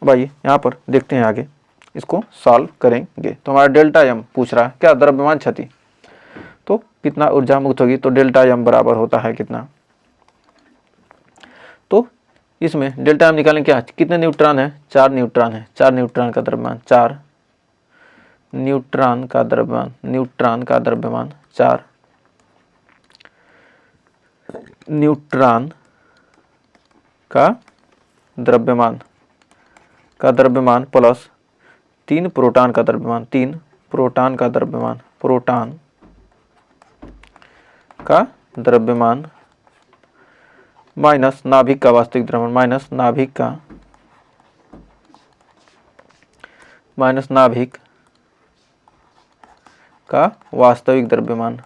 भाई यहाँ पर देखते हैं आगे, इसको सॉल्व करेंगे। तो हमारा डेल्टा एम पूछ रहा है क्या, द्रव्यमान क्षति, तो कितना ऊर्जा मुक्त होगी। तो डेल्टा एम बराबर होता है कितना, तो इसमें डेल्टा एम निकालें क्या, कितने न्यूट्रॉन है, 4 न्यूट्रॉन है, 4 न्यूट्रॉन का द्रव्यमान, 4 न्यूट्रॉन का द्रव्यमान, न्यूट्रॉन का द्रव्यमान 4, न्यूट्रॉन का द्रव्यमान प्लस 3 प्रोटॉन का द्रव्यमान, 3 प्रोटॉन का द्रव्यमान, प्रोटॉन का द्रव्यमान माइनस नाभिक का वास्तविक द्रव्यमान, माइनस नाभिक का वास्तविक द्रव्यमान,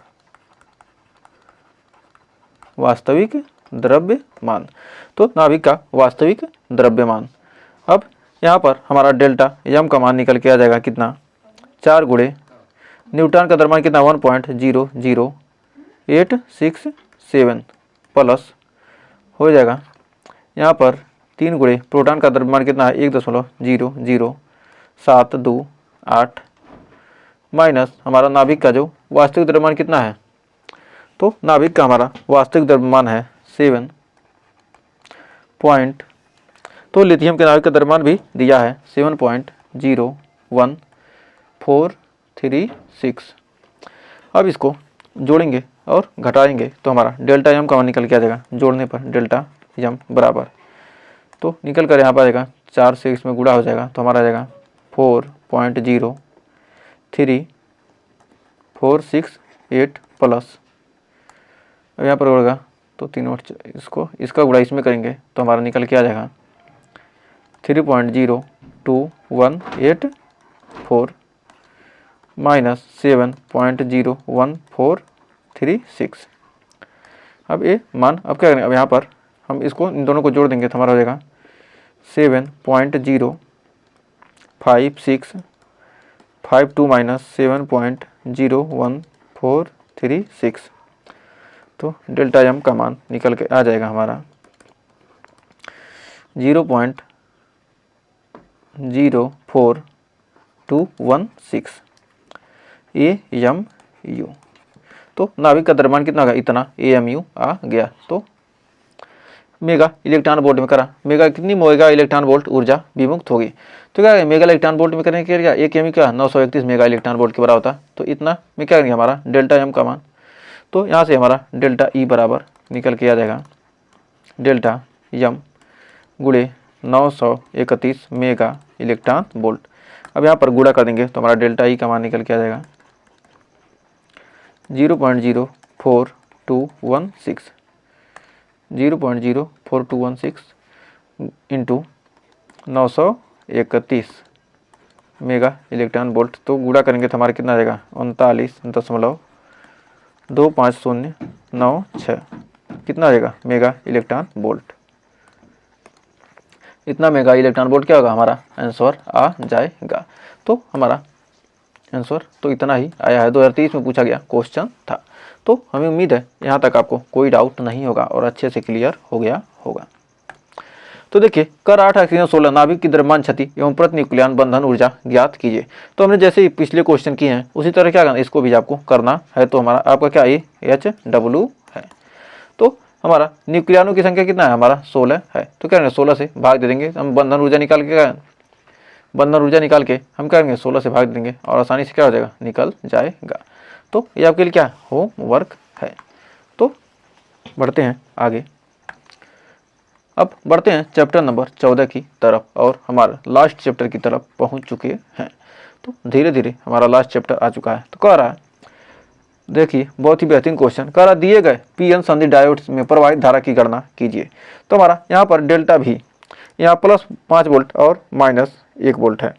वास्तविक द्रव्यमान। तो नाभिक का वास्तविक द्रव्यमान। अब यहाँ पर हमारा डेल्टा यम का मान निकल के आ जाएगा कितना, 4 गुणे न्यूटन का द्रव्यमान कितना 1.00867 प्लस हो जाएगा यहाँ पर 3 गुणे प्रोटॉन का द्रव्यमान कितना है 1.00728 माइनस हमारा नाभिक का जो वास्तविक द्रव्यमान कितना है, तो नाभिक का हमारा वास्तविक द्रव्यमान है 7 पॉइंट, तो लिथियम के नाभिक का द्रव्यमान भी दिया है 7.01436। अब इसको जोड़ेंगे और घटाएंगे तो हमारा डेल्टा एम का मान निकल के आ जाएगा, जोड़ने पर डेल्टा एम बराबर, तो निकल कर यहाँ पर आ जाएगा 4 से इसमें गुणा हो जाएगा तो हमारा आ जाएगा 4.03468 प्लस, अब यहाँ पर होगा तो 3 और इसका गुणा इसमें करेंगे तो हमारा निकल के आ जाएगा 3.02184 माइनस 7.01436। अब ये मान अब क्या करेंगे, अब यहाँ पर हम इसको इन दोनों को जोड़ देंगे तो हमारा हो जाएगा 7.05652 माइनस 7.01436, तो डेल्टा एम का मान निकल के आ जाएगा हमारा 0.04216 AMU। तो नाभिक का द्रव्यमान कितना होगा, इतना AMU आ गया। तो मेगा इलेक्ट्रॉन वोल्ट में करा, मेगा कितनी मेगा इलेक्ट्रॉन वोल्ट ऊर्जा विमुक्त होगी, तो क्या मेगा इलेक्ट्रॉन वोल्ट में करने के क्या 1 MU क्या 931 मेगा इलेक्ट्रॉन वोल्ट के बराबर होता, तो इतना में क्या करेंगे हमारा डेल्टा एम का मान, तो यहाँ से हमारा डेल्टा ई बराबर निकल के आ जाएगा डेल्टा एम गुणे 931 मेगा इलेक्ट्रॉन वोल्ट। अब यहाँ पर गुणा कर देंगे तो हमारा डेल्टा ई का मान निकल के आ जाएगा 0.04216 इंटू 931 मेगा इलेक्ट्रॉन वोल्ट, तो गुणा करेंगे तो हमारा कितना आ जाएगा 39.25096 कितना आ जाएगा मेगा इलेक्ट्रॉन वोल्ट। इतना मेगा इलेक्ट्रॉन वोल्ट क्या होगा हमारा आंसर आ जाएगा। तो हमारा आंसर तो इतना ही आया है, 2023 में पूछा गया क्वेश्चन था। तो हमें उम्मीद है यहाँ तक आपको कोई डाउट नहीं होगा और अच्छे से क्लियर हो गया होगा। तो देखिए कर 8 ऑक्सीजन 16 नाभिक की द्रव्यमान क्षति एवं प्रतिन्यूक्लियन बंधन ऊर्जा ज्ञात कीजिए। तो हमने जैसे ही पिछले क्वेश्चन किए हैं उसी तरह क्या करना, इसको भी आपको करना है। तो हमारा आपका क्या HW है, तो हमारा न्यूक्लियनों की संख्या कितना है हमारा 16 है, तो क्या करेंगे 16 से भाग दे देंगे, हम बंधन ऊर्जा निकाल के हम क्या करेंगे 16 से भाग देंगे और आसानी से क्या हो जाएगा निकल जाएगा। तो ये आपके लिए क्या होमवर्क है। तो बढ़ते हैं आगे, अब बढ़ते हैं चैप्टर नंबर 14 की तरफ और हमारा लास्ट चैप्टर की तरफ पहुंच चुके हैं। तो धीरे धीरे हमारा लास्ट चैप्टर आ चुका है। तो कह रहा है देखिए बहुत ही बेहतरीन क्वेश्चन कह रहा दिए गए पीएन संधि डायोड्स में प्रवाहित धारा की गणना कीजिए। तो हमारा यहाँ पर डेल्टा भी यहाँ प्लस 5 वोल्ट और माइनस 1 वोल्ट है,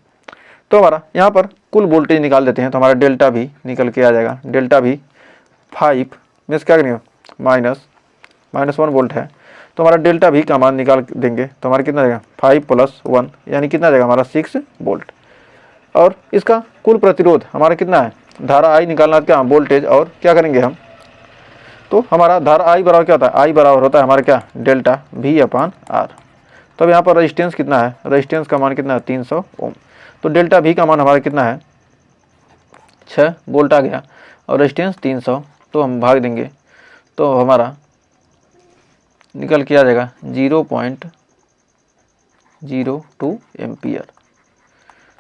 तो हमारा यहाँ पर कुल वोल्टेज निकाल देते हैं तो हमारा डेल्टा भी निकल के आ जाएगा, डेल्टा भी 5 में क्या करेंगे माइनस 1 वोल्ट है, तो हमारा डेल्टा भी का मान निकाल देंगे तो हमारा कितना जाएगा 5 + 1 यानी कितना जाएगा हमारा 6 वोल्ट। और इसका कुल प्रतिरोध हमारा कितना है, धारा आई निकालना क्या वोल्टेज और क्या करेंगे हम, तो हमारा धारा आई बराबर क्या होता है, आई बराबर होता है हमारा क्या डेल्टा V/R। तो अब यहाँ पर रेजिस्टेंस कितना है, रेजिस्टेंस का मान कितना है 300 ओम, तो डेल्टा V का मान हमारा कितना है 6 वोल्ट आ गया और रेजिस्टेंस 300, तो हम भाग देंगे तो हमारा निकल के आ जाएगा 0.02 एम्पियर।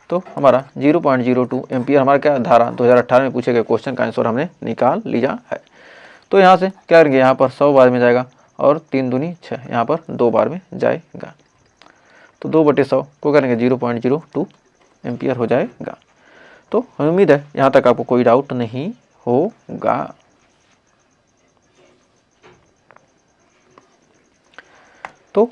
तो हमारा 0.02 एम्पियर हमारा क्या धारा 2018 में पूछे गए क्वेश्चन का आंसर हमने निकाल लिया है। तो यहाँ से क्या करेंगे, यहाँ पर 100 बार में जाएगा और 3 दूनी 6, यहाँ पर 2 बार में जाएगा। तो 2/100 को करेंगे 0.02 एम्पियर हो जाएगा। तो हमें उम्मीद है यहाँ तक आपको कोई डाउट नहीं होगा। तो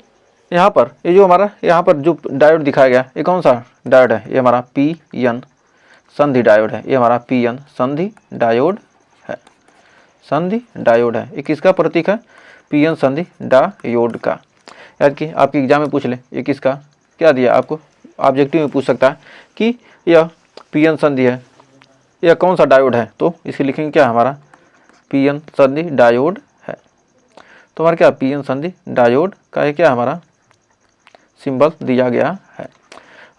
यहाँ पर ये जो हमारा यहाँ पर जो डायोड दिखाया गया ये कौन सा डायोड है, ये हमारा पी-एन संधि डायोड है। ये हमारा पी-एन संधि डायोड है, संधि डायोड है। ये किसका प्रतीक है, पी-एन संधि डायोड का। याद कि आपके एग्जाम में पूछ ले ये किसका क्या दिया, आपको ऑब्जेक्टिव में पूछ सकता है कि यह पी-एन संधि है, यह कौन सा डायोड है। तो इसे लिखेंगे क्या, हमारा पी-एन संधि डायोड है। तो हमारा क्या पी-एन संधि डायोड का है क्या हमारा सिंबल दिया गया है।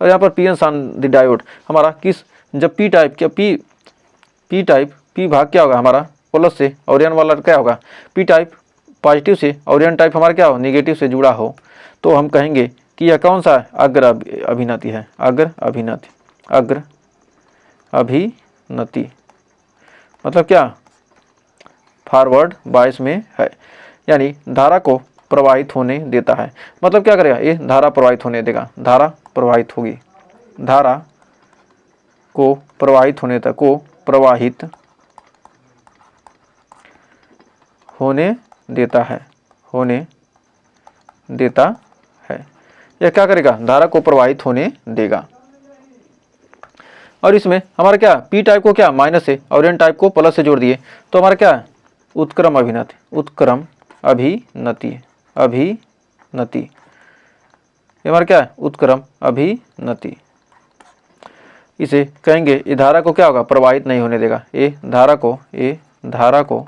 और यहाँ पर पी-एन संधि डायोड हमारा किस, जब पी टाइप क्या पी टाइप पी भाग क्या होगा हमारा प्लस से और एन वाला क्या होगा पी टाइप पॉजिटिव से और एन टाइप हमारा क्या हो नेगेटिव से जुड़ा हो, तो हम कहेंगे कि यह कौन सा अग्र अभिनति है, अग्र अभिनति, अग्र अभिनति मतलब क्या फॉरवर्ड बायस में है, यानी धारा को प्रवाहित होने देता है। मतलब क्या करेगा, ये धारा प्रवाहित होने देगा, धारा प्रवाहित होगी, धारा को प्रवाहित होने तक को प्रवाहित होने देता है, होने देता है। यह क्या करेगा, धारा को प्रवाहित होने देगा। और इसमें हमारा क्या पी टाइप को क्या माइनस से और एन टाइप को प्लस से जोड़ दिए, तो हमारा क्या उत्क्रम अभिनति, उत्क्रम अभिनति, अभिनति ये हमारा क्या है उत्क्रम अभिनति। इसे कहेंगे ये धारा को क्या होगा प्रवाहित नहीं होने देगा, ये धारा को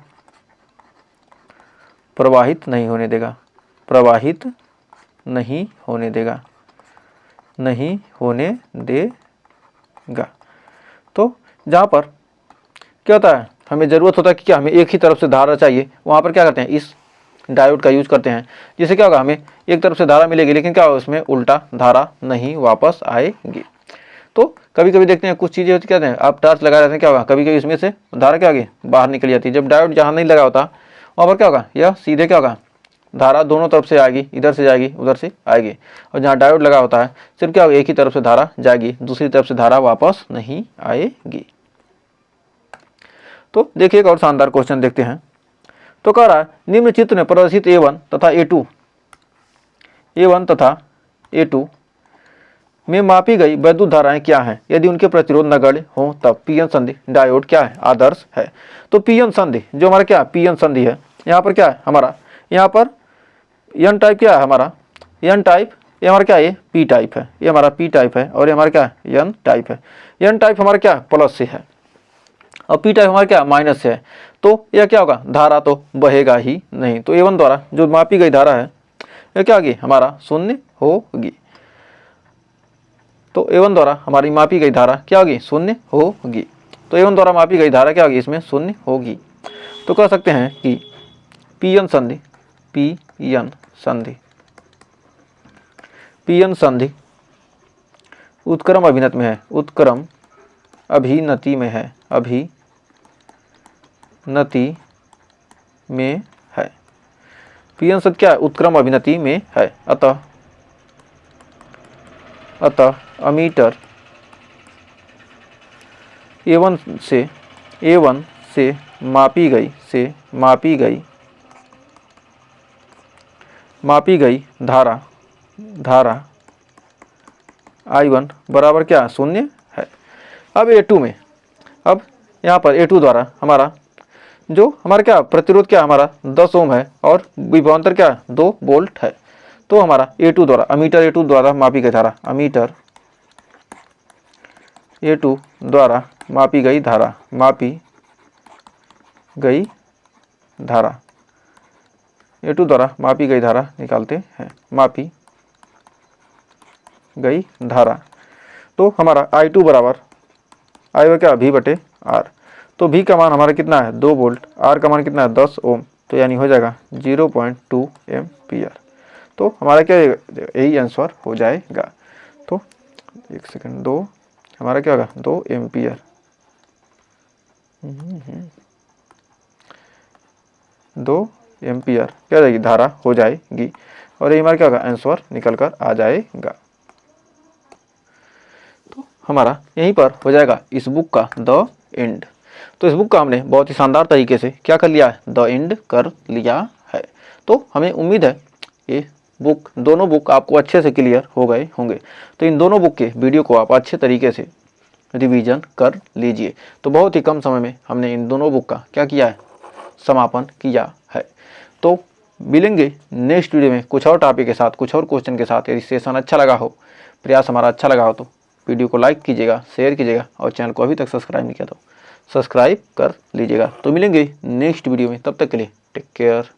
प्रवाहित नहीं होने देगा, प्रवाहित नहीं होने देगा, नहीं होने देगा। तो जहाँ पर क्या होता है हमें ज़रूरत होता है कि क्या हमें एक ही तरफ से धारा चाहिए, वहाँ पर क्या करते हैं इस डायोड का यूज करते हैं, जिससे क्या होगा हमें एक तरफ से धारा मिलेगी लेकिन क्या होगा उसमें उल्टा धारा नहीं वापस आएगी। तो कभी कभी देखते हैं कुछ चीज़ें होती क्या हैं, आप टॉर्च लगा रहते हैं क्या होगा कभी कभी इसमें से धारा क्या होगी बाहर निकल जाती है। जब डायोड जहाँ नहीं लगा होता वहाँ पर क्या होगा यह सीधे क्या होगा धारा दोनों तरफ से आएगी, इधर से जाएगी उधर से आएगी। और जहाँ डायोड लगा होता है सिर्फ क्या होगा एक ही तरफ से धारा जाएगी, दूसरी तरफ से धारा वापस नहीं आएगी। तो देखिए एक और शानदार क्वेश्चन देखते हैं। तो कह रहा है निम्न चित्र में प्रदर्शित A1 तथा A2 में मापी गई वैद्युत धाराएं क्या हैं, यदि उनके प्रतिरोध नगण्य हो तब पी-एन संधि डायोड क्या है आदर्श है। तो पी-एन संधि जो हमारा क्या पी-एन संधि है, यहाँ पर क्या है हमारा यहाँ पर एन टाइप क्या है हमारा एन टाइप, ये हमारा क्या है पी टाइप है, ये हमारा पी टाइप है और ये हमारा क्या है एन टाइप है। एन टाइप हमारा क्या प्लस से है और पी टाइप हमारा क्या माइनस से है। तो यह क्या होगा धारा तो बहेगा ही नहीं। तो A1 द्वारा जो मापी गई धारा है यह क्या होगी हमारा शून्य होगी। तो A1 द्वारा हमारी मापी गई धारा क्या होगी शून्य होगी। तो A1 द्वारा मापी गई धारा क्या होगी इसमें शून्य होगी। तो कह सकते हैं कि पी-एन संधि उत्क्रम अभिनति में है, उत्क्रम अभिनति में है, अभिनति में है। पी-एन संधि क्या है उत्क्रम अभिनति में है। अतः अमीटर A1 से मापी गई धारा I1 बराबर क्या शून्य है। अब A2 में, अब यहाँ पर A2 द्वारा हमारा जो हमारा क्या प्रतिरोध क्या हमारा 10 ओम है और विभवांतर क्या 2 वोल्ट है। तो हमारा A2 द्वारा अमीटर A2 द्वारा मापी गई धारा, अमीटर A2 द्वारा मापी गई धारा A2 द्वारा मापी गई धारा निकालते हैं, मापी गई धारा। तो हमारा I2 बराबर I क्या V/R। तो V का मान हमारा कितना है 2 वोल्ट, R का मान कितना है 10 ओम, तो यानी हो जाएगा 0.2 एम्पियर। तो हमारा क्या यही आंसर हो जाएगा। तो एक सेकंड 2 हमारा क्या होगा 2 एम्पियर। 2 एम्पियर क्या हो जाएगी, धारा हो जाएगी। और ये हमारा क्या होगा, आंसर निकल कर आ जाएगा। तो हमारा यहीं पर हो जाएगा इस बुक का द एंड। तो इस बुक का हमने बहुत ही शानदार तरीके से क्या कर लिया है, द एंड कर लिया है। तो हमें उम्मीद है ये बुक, दोनों बुक आपको अच्छे से क्लियर हो गए होंगे। तो इन दोनों बुक के वीडियो को आप अच्छे तरीके से रिवीजन कर लीजिए। तो बहुत ही कम समय में हमने इन दोनों बुक का क्या किया है, समापन किया है। तो मिलेंगे नेक्स्ट वीडियो में कुछ और टॉपिक के साथ, कुछ और क्वेश्चन के साथ। यदि सेशन अच्छा लगा हो, प्रयास हमारा अच्छा लगा हो तो वीडियो को लाइक कीजिएगा, शेयर कीजिएगा और चैनल को अभी तक सब्सक्राइब नहीं किया तो सब्सक्राइब कर लीजिएगा। तो मिलेंगे नेक्स्ट वीडियो में, तब तक के लिए टेक केयर।